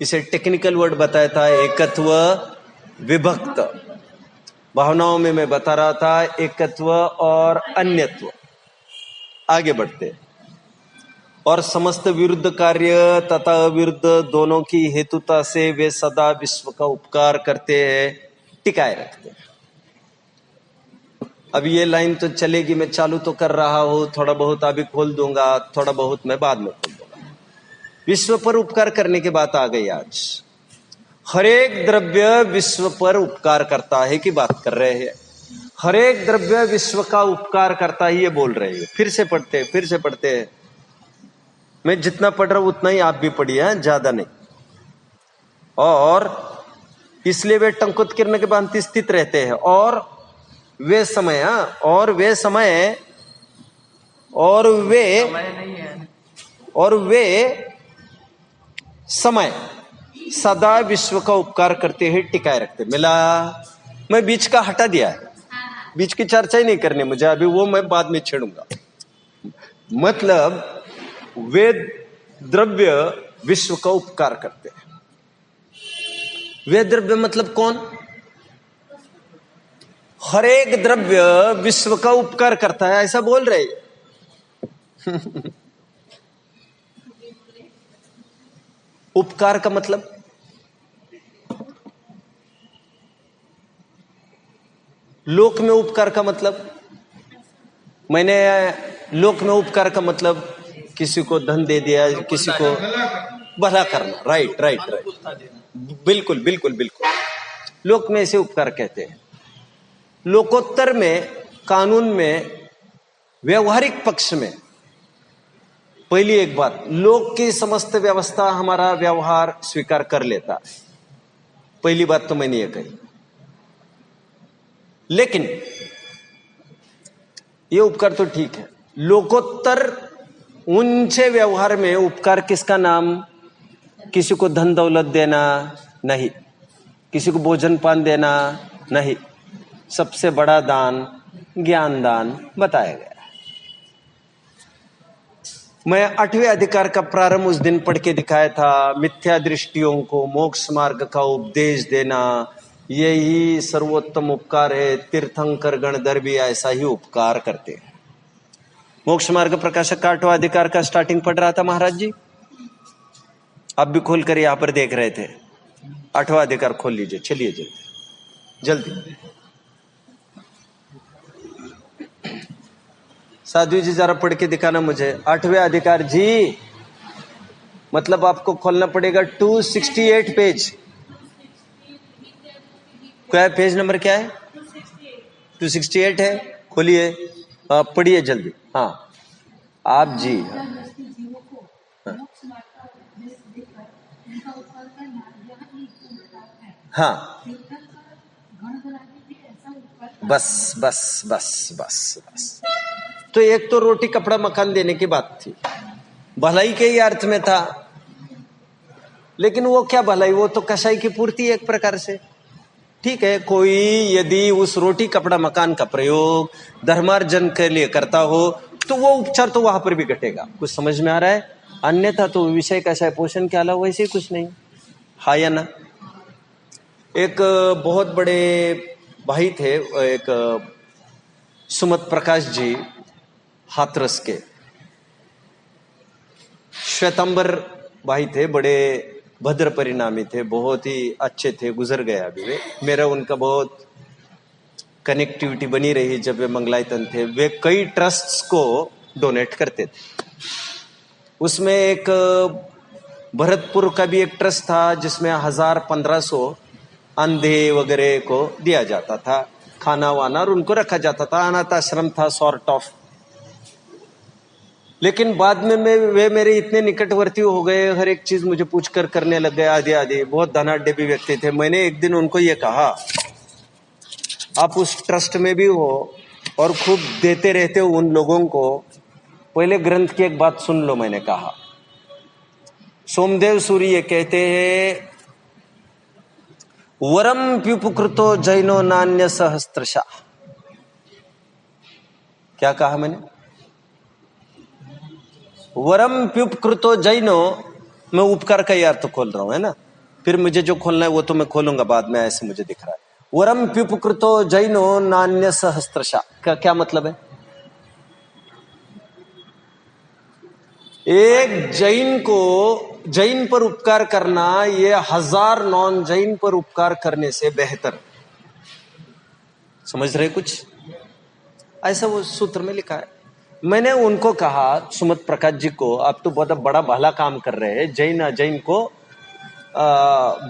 इसे टेक्निकल वर्ड बताया था एकत्व विभक्त। भावनाओं में मैं बता रहा था एकत्व और अन्यत्व। आगे बढ़ते। और समस्त विरुद्ध कार्य तथा अविरुद्ध दोनों की हेतुता से वे सदा विश्व का उपकार करते हैं, टिकाए रखते हैं। अब ये लाइन तो चलेगी, मैं चालू तो कर रहा हूं, थोड़ा बहुत अभी खोल दूंगा, थोड़ा बहुत मैं बाद में खोल दूंगा। विश्व पर उपकार करने की बात आ गई आज। हर एक द्रव्य विश्व पर उपकार करता है की बात कर रहे हैं। हर एक द्रव्य विश्व का उपकार करता ही ये बोल रहे हैं। फिर से पढ़ते हैं। मैं जितना पढ़ रहा हूं उतना ही आप भी पढ़िए, ज्यादा नहीं। और इसलिए वे टंकोत्कीर्ण के भांति स्थित रहते हैं। और वे समय समय सदा विश्व का उपकार करते हैं, टिकाए रखते। मिला? मैं बीच का हटा दिया है, बीच की चर्चा ही नहीं करनी मुझे अभी, वो मैं बाद में छेड़ूंगा। मतलब वे द्रव्य विश्व का उपकार करते हैं। वे द्रव्य मतलब कौन? हर एक द्रव्य विश्व का उपकार करता है, ऐसा बोल रहे। उपकार का मतलब लोक में उपकार का मतलब, मैंने लोक में उपकार का मतलब किसी को धन दे दिया, किसी को भला करना। राइट। बिल्कुल। लोक में इसे उपकार कहते हैं। लोकोत्तर में, कानून में, व्यवहारिक पक्ष में पहली एक बात, लोक की समस्त व्यवस्था हमारा व्यवहार स्वीकार कर लेता है। पहली बात तो मैंने ये कही। लेकिन ये उपकार तो ठीक है। लोकोत्तर ऊंचे व्यवहार में उपकार किसका नाम? किसी को धन दौलत देना नहीं, किसी को भोजन पान देना नहीं। सबसे बड़ा दान ज्ञान दान बताया गया। मैं 8वें अधिकार का प्रारंभ उस दिन पढ़ के दिखाया था। मिथ्या दृष्टियों को मोक्ष मार्ग का उपदेश देना, यही सर्वोत्तम उपकार है। तीर्थंकर गणधर भी ऐसा ही उपकार करते हैं। मोक्ष मार्ग प्रकाशक का 8वां अधिकार का स्टार्टिंग पढ़ रहा था महाराज जी, आप भी खोल कर यहां पर देख रहे थे। 8वां अधिकार खोल लीजिए, चलिए जल्दी। साधु जी जरा पढ़ के दिखाना मुझे 8वें अधिकार जी। मतलब आपको खोलना पड़ेगा 268 पेज। क्या है पेज नंबर? क्या है? 268 है। खोलिए, पढ़िए जल्दी। हाँ आप जी। हाँ बस बस बस बस बस। तो एक तो रोटी कपड़ा मकान देने की बात थी, भलाई के ही अर्थ में था, लेकिन वो क्या भलाई, वो तो कसाई की पूर्ति है एक प्रकार से। ठीक है, कोई यदि उस रोटी कपड़ा मकान का प्रयोग धर्मार्जन के लिए करता हो तो वो उपचार तो वहां पर भी घटेगा। कुछ समझ में आ रहा है? अन्यथा तो विषय कसाय पोषण के अलावा वैसे ही कुछ नहीं। हाँ या ना? एक बहुत बड़े भाई थे, एक सुमत प्रकाश जी हाथरस के, श्वेतांबर भाई थे, बड़े भद्र परिणामी थे, बहुत ही अच्छे थे, गुजर गए अभी वे। मेरा उनका बहुत कनेक्टिविटी बनी रही जब वे मंगलायतन थे। वे कई ट्रस्ट्स को डोनेट करते थे। उसमें एक भरतपुर का भी एक ट्रस्ट था जिसमें 1000-1500 अंधे वगैरह को दिया जाता था, खाना वाना, और उनको रखा जाता था। अनाथ आश्रम था सॉर्ट ऑफ। लेकिन बाद में वे मेरे इतने निकटवर्ती हो गए, हर एक चीज मुझे पूछकर करने लग गए, आदि आदि। बहुत धनाढ्य भी व्यक्ति थे। मैंने एक दिन उनको ये कहा, आप उस ट्रस्ट में भी हो और खूब देते रहते हो उन लोगों को, पहले ग्रंथ की एक बात सुन लो। मैंने कहा, सोमदेव सूरी ये कहते हैं, वरम प्युपकृतो जैनो नान्य सहस्त्रशा। क्या कहा मैंने? वरम प्युपकृतो जैनो, मैं उपकार का ही अर्थ खोल रहा हूं, है ना? फिर मुझे जो खोलना है वो तो मैं खोलूंगा बाद में, ऐसे मुझे दिख रहा है। वरम प्युपकृतो जैनो नान्य सहस्त्रशा का क्या मतलब है? एक जैन को जैन पर उपकार करना ये 1000 नॉन जैन पर उपकार करने से बेहतर। समझ रहे कुछ? ऐसा वो सूत्र में लिखा है। मैंने उनको कहा, सुमत प्रकाश जी को, आप तो बहुत बड़ा भला काम कर रहे हैं, जैन अजैन को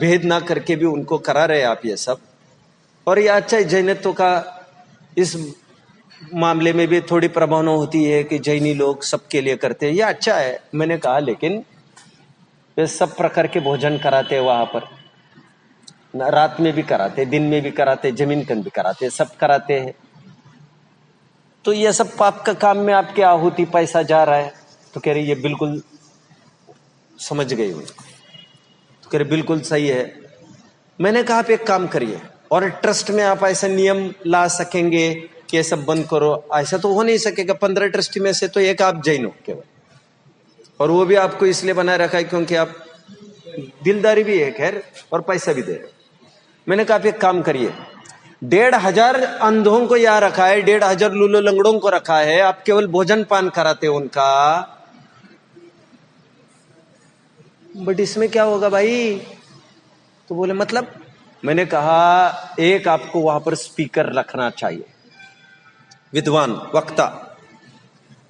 भेद ना करके भी उनको करा रहे आप ये सब, और ये अच्छा है। जैनत्व का इस मामले में भी थोड़ी प्रभावना होती है कि जैनी लोग सबके लिए करते हैं, ये अच्छा है। मैंने कहा लेकिन वे सब प्रकार के भोजन कराते हैं वहां पर, रात में भी कराते, दिन में भी कराते, जमीन कन भी कराते, सब कराते हैं। तो ये सब पाप का काम में आपके आहुति पैसा जा रहा है। तो कह रही ये बिल्कुल समझ गई हुई। तो कह रही बिल्कुल सही है। मैंने कहा आप एक काम करिए, और ट्रस्ट में आप ऐसा नियम ला सकेंगे कि ये सब बंद करो? ऐसा तो हो नहीं सकेगा। 15 ट्रस्टी में से तो एक आप जैन हो केवल, और वो भी आपको इसलिए बनाए रखा है क्योंकि आप दिलदारी भी है खैर, और पैसा भी दे रहे। मैंने कहा आप एक काम करिए, 1500 अंधों को यहाँ रखा है, 1500 लूलो लंगड़ों को रखा है, आप केवल भोजन पान कराते हो उनका, बट इसमें क्या होगा भाई? तो बोले मतलब? मैंने कहा एक आपको वहां पर स्पीकर रखना चाहिए, विद्वान वक्ता।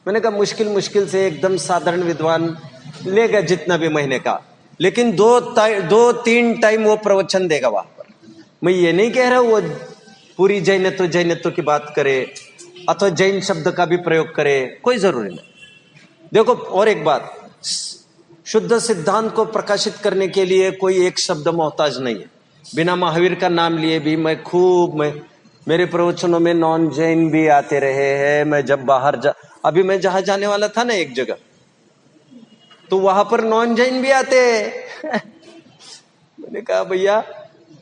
मैंने कहा मुश्किल से एकदम साधारण विद्वान लेगा जितना भी महीने का, लेकिन 2-3 टाइम वो प्रवचन देगा वहां पर। मैं ये नहीं कह रहा वो पूरी जैनत्व की बात करे अथवा जैन शब्द का भी प्रयोग करे, कोई जरूरी नहीं। देखो और एक बात, शुद्ध सिद्धांत को प्रकाशित करने के लिए कोई एक शब्द मोहताज नहीं है। बिना महावीर का नाम लिए भी मैं मेरे प्रवचनों में नॉन जैन भी आते रहे हैं। मैं जब बाहर अभी मैं जहां जाने वाला था ना एक जगह, तो वहां पर नॉन जैन भी आते मैंने कहा भैया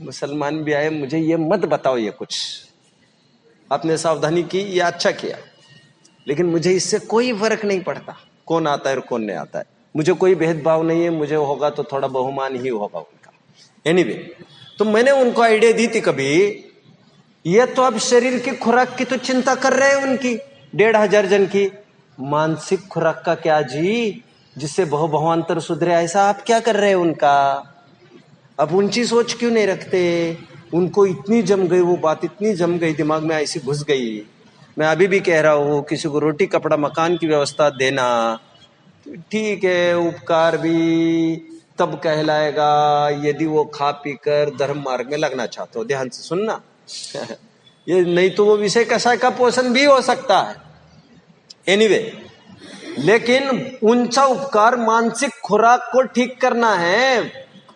मुसलमान भी आए, मुझे ये मत बताओ, ये कुछ आपने सावधानी की, ये अच्छा किया, लेकिन मुझे इससे कोई फर्क नहीं पड़ता कौन आता है और कौन नहीं आता है। मुझे कोई भेदभाव नहीं है, मुझे होगा तो थोड़ा बहुमान ही होगा उनका। एनीवे, तो मैंने उनको आइडिया दी थी कभी, ये तो अब शरीर की खुराक की तो चिंता कर रहे हैं उनकी 1500 जन की, मानसिक खुराक का क्या जी, जिससे भवांतर सुधरे, ऐसा आप क्या कर रहे हैं उनका? अब ऊंची सोच क्यों नहीं रखते? उनको इतनी जम गई वो बात, इतनी जम गई दिमाग में, ऐसी घुस गई। मैं अभी भी कह रहा हूं, किसी को रोटी कपड़ा मकान की व्यवस्था देना ठीक है, उपकार भी तब कहलाएगा यदि वो खा पी कर धर्म मार्ग में लगना चाहते हो। ध्यान से सुनना ये नहीं तो वो विषय कसाय का पोषण भी हो सकता है। एनीवे, लेकिन ऊंचा उपकार मानसिक खुराक को ठीक करना है,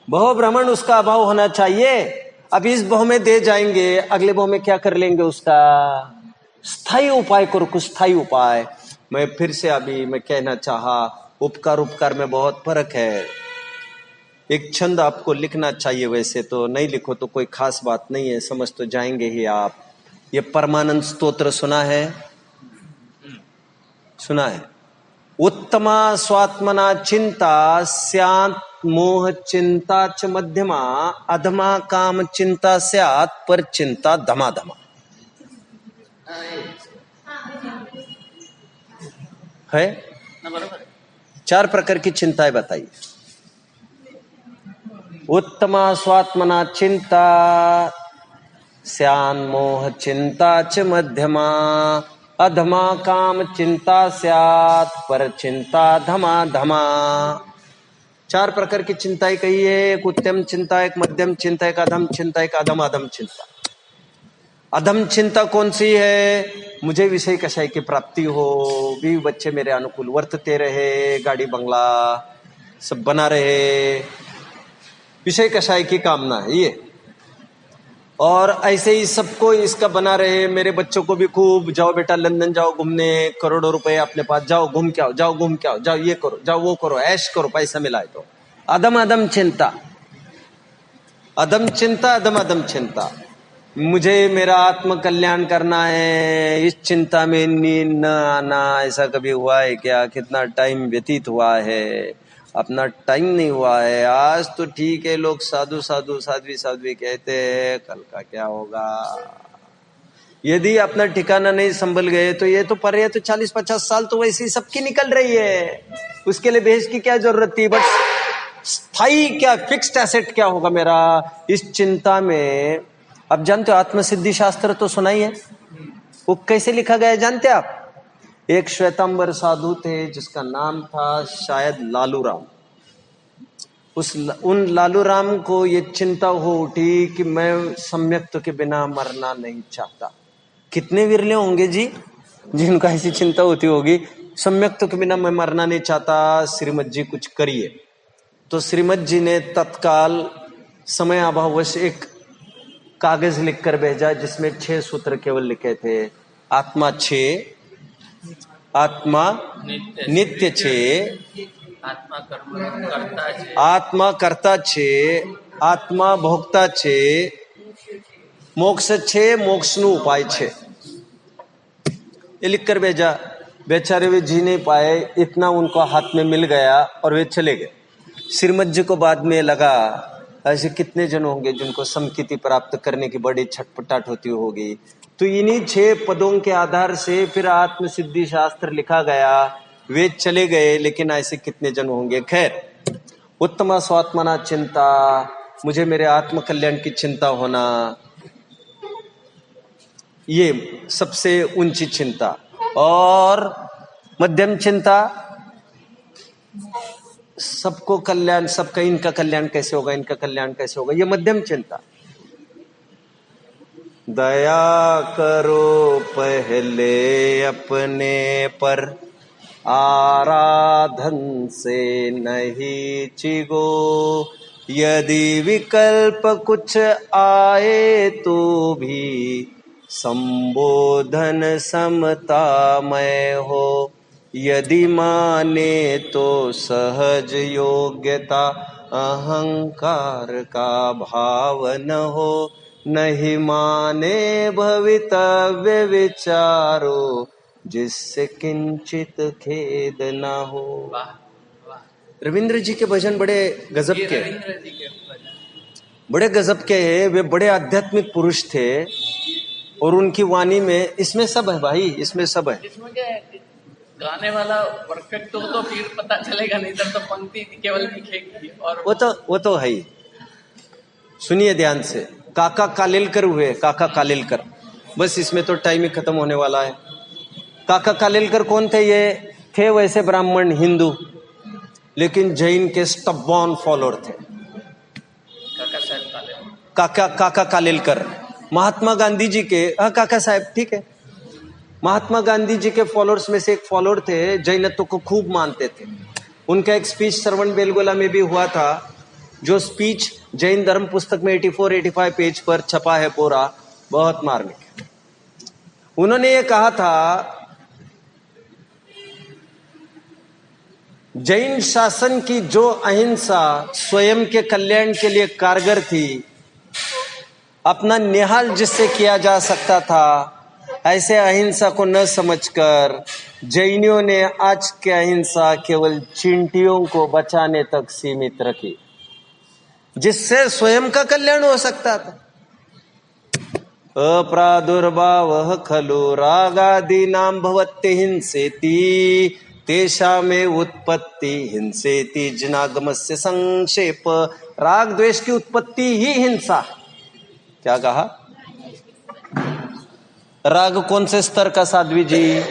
बहु भ्रमण उसका अभाव होना चाहिए। अब इस भाव में दे जाएंगे, अगले भाव में क्या कर लेंगे, उसका स्थायी उपाय करो, कुछ स्थायी उपाय। मैं फिर से अभी मैं कहना चाहा, उपकार उपकार में बहुत फर्क है। एक छंद आपको लिखना चाहिए, वैसे तो नहीं लिखो तो कोई खास बात नहीं है, समझ तो जाएंगे ही आप। ये परमानंद स्तोत्र सुना है? सुना है? उत्तमा स्वात्मना चिंता स्यात् मोह चिंता च मध्यमा, अधमा काम चिंता स्यात् पर चिंता धमाधमा। है ना? बरोबर। 4 प्रकार की चिंताएं बताइए। उत्तमा स्वात्मना चिंता स्यान् मोह चिंता च मध्यमा, अधमा काम चिंता स्यात् पर चिंता धमा धमा। 4 प्रकार की चिंताएं कही है। एक उत्तम चिंता, एक मध्यम चिंता, एक अधम चिंता, एक अधम अधम चिंता। अधम चिंता कौन सी है? मुझे विषय कषाय की प्राप्ति हो, भी बच्चे मेरे अनुकूल वर्तते रहे, गाड़ी बंगला सब बना रहे, विषय कषाय की कामना है ये। और ऐसे ही सबको इसका बना रहे, मेरे बच्चों को भी खूब, जाओ बेटा लंदन जाओ घूमने, करोड़ों रुपए अपने पास, जाओ घूम के आओ, जाओ घूम के आओ, जाओ ये करो, जाओ वो करो, ऐश करो, पैसा मिलाए तो। अधम अधम चिंता, अधम चिंता, अधम अधम चिंता। मुझे मेरा आत्म कल्याण करना है, इस चिंता में नींद न आना। ऐसा कभी हुआ है क्या? कितना टाइम व्यतीत हुआ है, अपना टाइम नहीं हुआ है। आज तो ठीक है, लोग साधु साधु साध्वी साध्वी कहते हैं, कल का क्या होगा? यदि अपना ठिकाना नहीं संभल गए तो ये तो पर है तो 40-50 साल तो वैसे ही सबकी निकल रही है, उसके लिए भेज की क्या जरूरत थी? बट स्थायी क्या, फिक्स्ड एसेट क्या होगा मेरा इस चिंता में? अब जानते हो आत्मसिद्धि शास्त्र तो सुना ही है, वो कैसे लिखा गया है जानते आप? एक श्वेतांबर साधु थे जिसका नाम था शायद लालू राम। उन लालू राम को ये चिंता हो उठी कि मैं सम्यक्त्व के बिना मरना नहीं चाहता। कितने विरले होंगे जी जिनको ऐसी चिंता होती होगी, सम्यक्त्व के बिना मैं मरना नहीं चाहता, श्रीमद जी कुछ करिए। तो श्रीमद जी ने तत्काल समय अभाववश एक कागज लिखकर भेजा जिसमें 6 सूत्र केवल लिखे थे। आत्मा 6, आत्मा नित्य 6, आत्मा कर्म करता है, आत्मा कर्ता 6, आत्मा भोक्ता 6, मोक्ष 6, मोक्ष नु उपाय 6। ये लिखकर भेजा। बेचारे वे जी नहीं पाए, इतना उनको हाथ में मिल गया और वे चले गए। श्रीमद जी को बाद में लगा ऐसे कितने जन होंगे जिनको समकिति प्राप्त करने की बड़ी छटपटाहट होती होगी। तो इन्हीं 6 पदों के आधार से फिर आत्मसिद्धि शास्त्र लिखा गया। वे चले गए, लेकिन ऐसे कितने जन होंगे? खैर, उत्तमा स्वात्मना चिंता, मुझे मेरे आत्म कल्याण की चिंता होना, ये सबसे ऊंची चिंता। और मध्यम चिंता, सबको कल्याण, सबका इनका कल्याण कैसे होगा, इनका कल्याण कैसे होगा, ये मध्यम चिंता। दया करो पहले अपने पर, आराधन से नहीं चिगो, यदि विकल्प कुछ आए तो भी संबोधन समतामय हो, यदि माने तो सहज योग्यता, अहंकार का भाव न हो, नहीं माने भवितव्य विचारो, जिससे किंचित खेद न हो। रविंद्र जी के भजन बड़े गजब के, बड़े गजब के हैं। वे बड़े आध्यात्मिक पुरुष थे और उनकी वाणी में इसमें सब है भाई, इसमें सब है। इसमें क्या गाने वाला परफेक्ट हो तो फिर पता चलेगा, नहीं तो पंक्ति केवल दिखेगी। और वो तो है ही। सुनिए ध्यान से, काका कालेलकर हुए, काका कालेलकर, बस इसमें तो टाइम ही खत्म होने वाला है। काका कालेलकर कौन थे? ये थे वैसे ब्राह्मण हिंदू, लेकिन जैन के स्टबॉर्न फॉलोअर थे। काका कालेलकर महात्मा गांधी जी के, काका साहब ठीक है, महात्मा गांधी जी के फॉलोअर्स में से एक फॉलोअर थे, जैनत्व को खूब मानते थे। उनका एक स्पीच श्रवण बेलगोला में भी हुआ था, जो स्पीच जैन धर्म पुस्तक में 84-85 पेज पर छपा है पूरा, बहुत मार्मिक। उन्होंने ये कहा था, जैन शासन की जो अहिंसा स्वयं के कल्याण के लिए कारगर थी, अपना निहाल जिससे किया जा सकता था, ऐसे अहिंसा को न समझकर जैनियों ने आज की अहिंसा केवल चींटियों को बचाने तक सीमित रखी, जिससे स्वयं का कल्याण हो सकता था। अप्रादुर्भावः खलु रागादीनां भवत्ति हिंसेति तेषामे उत्पत्ति हिंसेति जिनागमस्य संक्षेप। राग द्वेष की उत्पत्ति ही हिंसा। क्या कहा? राग कौन से स्तर का साध्वी जी?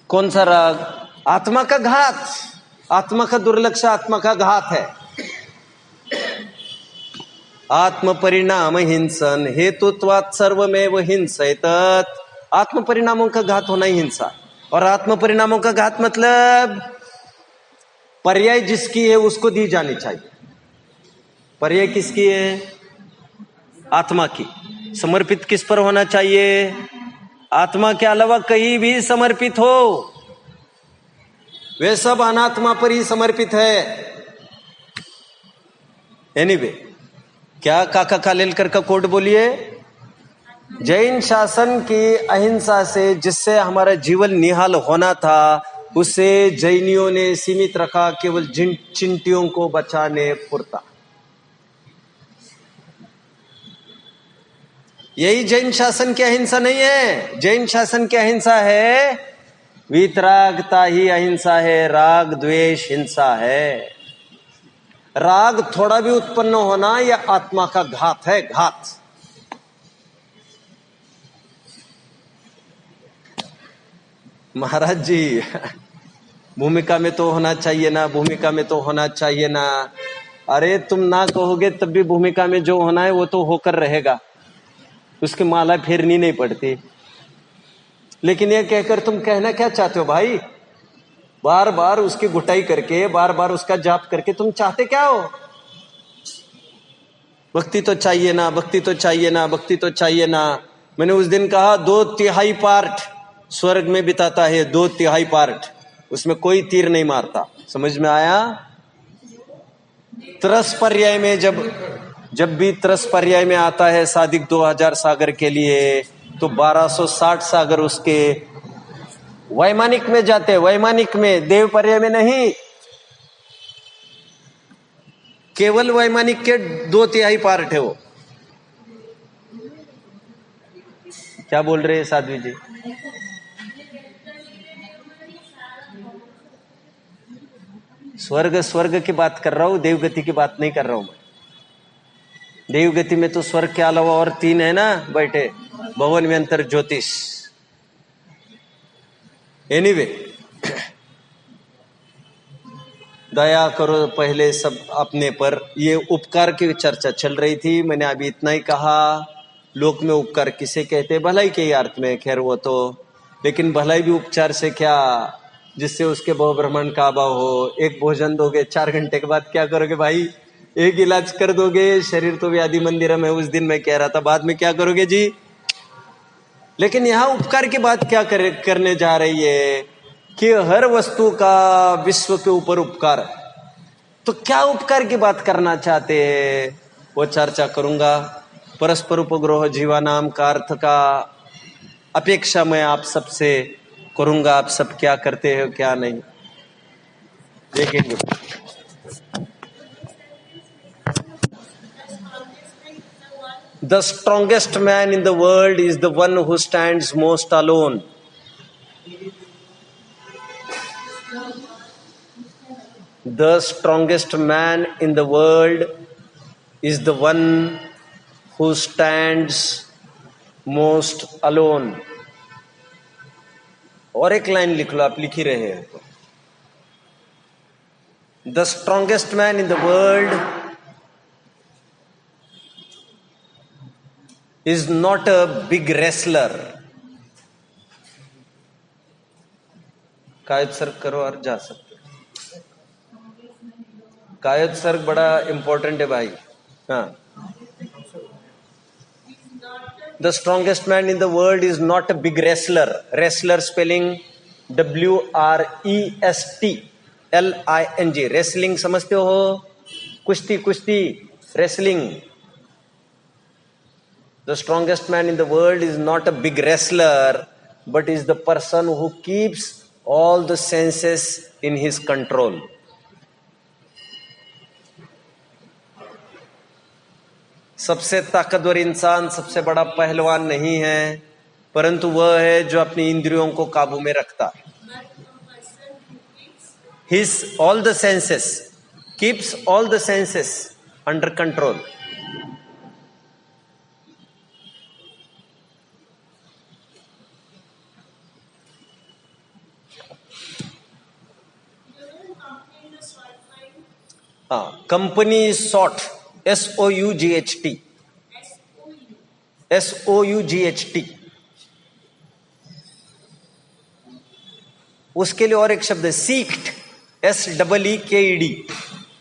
कौन सा राग? आत्मा का घात, आत्मा का दुर्लक्ष्य, आत्मा का घात है। आत्म परिणाम हिंसन हेतुत्वात् सर्वमेव हिंसैतत्। आत्म परिणामों का घात होना ही हिंसा। और आत्म परिणामों का घात मतलब पर्याय जिसकी है उसको दी जानी चाहिए। पर्याय किसकी है? आत्मा की। समर्पित किस पर होना चाहिए? आत्मा के अलावा कहीं भी समर्पित हो, वे सब अनात्मा पर ही समर्पित है। एनीवे, क्या काका कालेलकर का कोट बोलिए? जैन शासन की अहिंसा से जिससे हमारा जीवन निहाल होना था, उसे जैनियों ने सीमित रखा केवल जिन चिंटियों को बचाने पुरता। यही जैन शासन की अहिंसा नहीं है। जैन शासन की अहिंसा है वितरागता ही अहिंसा है, राग द्वेष हिंसा है। राग थोड़ा भी उत्पन्न होना यह आत्मा का घात है, घात। महाराज जी, भूमिका में तो होना चाहिए ना, भूमिका में तो होना चाहिए ना। अरे तुम ना कहोगे तब भी भूमिका में जो होना है वो तो होकर रहेगा, उसकी माला फेरनी नहीं पड़ती। लेकिन ये कहकर तुम कहना क्या चाहते हो भाई? बार बार उसकी गुटाई करके, बार बार उसका जाप करके तुम चाहते क्या हो? भक्ति तो चाहिए ना, भक्ति तो चाहिए ना, भक्ति तो चाहिए ना। मैंने उस दिन कहा 2/3 पार्ट स्वर्ग में बिताता है, 2/3 पार्ट, उसमें कोई तीर नहीं मारता। समझ में आया? त्रस पर्याय में जब भी त्रस पर्याय में आता है सादिक 2000 सागर के लिए, तो 1260 सागर उसके वैमानिक में जाते, वैमानिक में, देव पर्याय में नहीं। केवल वैमानिक के 2/3 पार्ट है वो। क्या बोल रहे हैं साध्वी जी? स्वर्ग की बात कर रहा हूं, देवगति की बात नहीं कर रहा हूं मैं। देवगति में तो स्वर्ग के अलावा और 3 है ना बैठे, भवन में अंतर ज्योतिष। एनीवे, दया करो पहले सब अपने पर। ये उपकार की चर्चा चल रही थी, मैंने अभी इतना ही कहा। लोक में उपकार किसे कहते हैं? भलाई के अर्थ में, खैर वो तो। लेकिन भलाई भी उपचार से क्या, जिससे उसके बहु ब्रह्मांड का अभाव हो। एक भोजन दोगे, 4 घंटे के बाद क्या करोगे भाई? एक इलाज कर दोगे, शरीर तो व्याधि मंदिरम है, उस दिन मैं कह रहा था। बाद में क्या करोगे जी? लेकिन यहां उपकार की बात क्या करने जा रही है कि हर वस्तु का विश्व के ऊपर उपकार। तो क्या उपकार की बात करना चाहते हैं वो चर्चा करूंगा। परस्पर उपग्रह जीवानाम का अर्थ का अपेक्षा मैं आप सबसे करूंगा। आप सब क्या करते हो क्या नहीं देखेंगे। The strongest man in the world is the one who stands most alone. The strongest man in the world is the one who stands most alone. और एक लाइन लिख लो, आप लिख ही रहे हैं तो। The strongest man in the world is not a big wrestler. Quaid sir करो और जा सकते। कायोत्सर्ग बड़ा इंपॉर्टेंट है भाई। हाँ, the strongest man in the world is not a big wrestler. Wrestler spelling WRESTLING। Wrestling समझते हो? कुश्ती, कुश्ती, wrestling. The strongest man in the world is not a big wrestler but is the person who keeps all the senses in his control. सबसे ताकतवर इंसान सबसे बड़ा पहलवान नहीं है, परंतु वह है जो अपनी इंद्रियों को काबू में रखता है। His all the senses, keeps all the senses under control. Company sought, SOUGHT, SOUGHT। उसके लिए और एक शब्द है सीक्ड, SEEKED।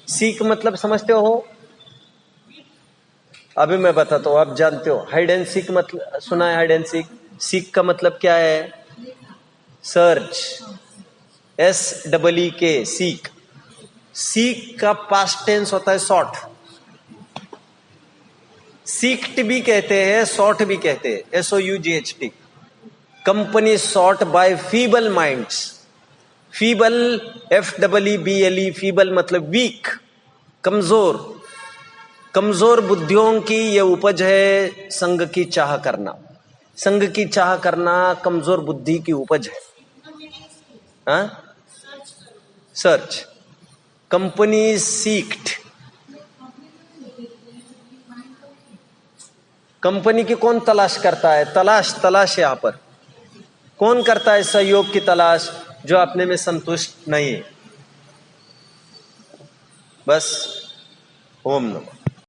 सीक मतलब समझते हो? अभी मैं बताता हूं, आप जानते हो। हाइड एंड सीक मतलब सुना है? Hide and seek. सीक का मतलब क्या है? Search, SEEK, seek. सीक का पास्ट टेंस होता है सॉट। सीक्ट भी कहते हैं, सॉट भी कहते हैं, SOUGHT। Company sought by feeble minds. Feeble, FEEBLE, feeble मतलब वीक, कमजोर। कमजोर बुद्धियों की यह उपज है संग की चाह करना। संग की चाह करना कमजोर बुद्धि की उपज है। हाँ? Search, company सीक्ट। कंपनी की कौन तलाश करता है? तलाश यहां पर कौन करता है? सहयोग की तलाश, जो अपने में संतुष्ट नहीं है। बस। ओम नमः।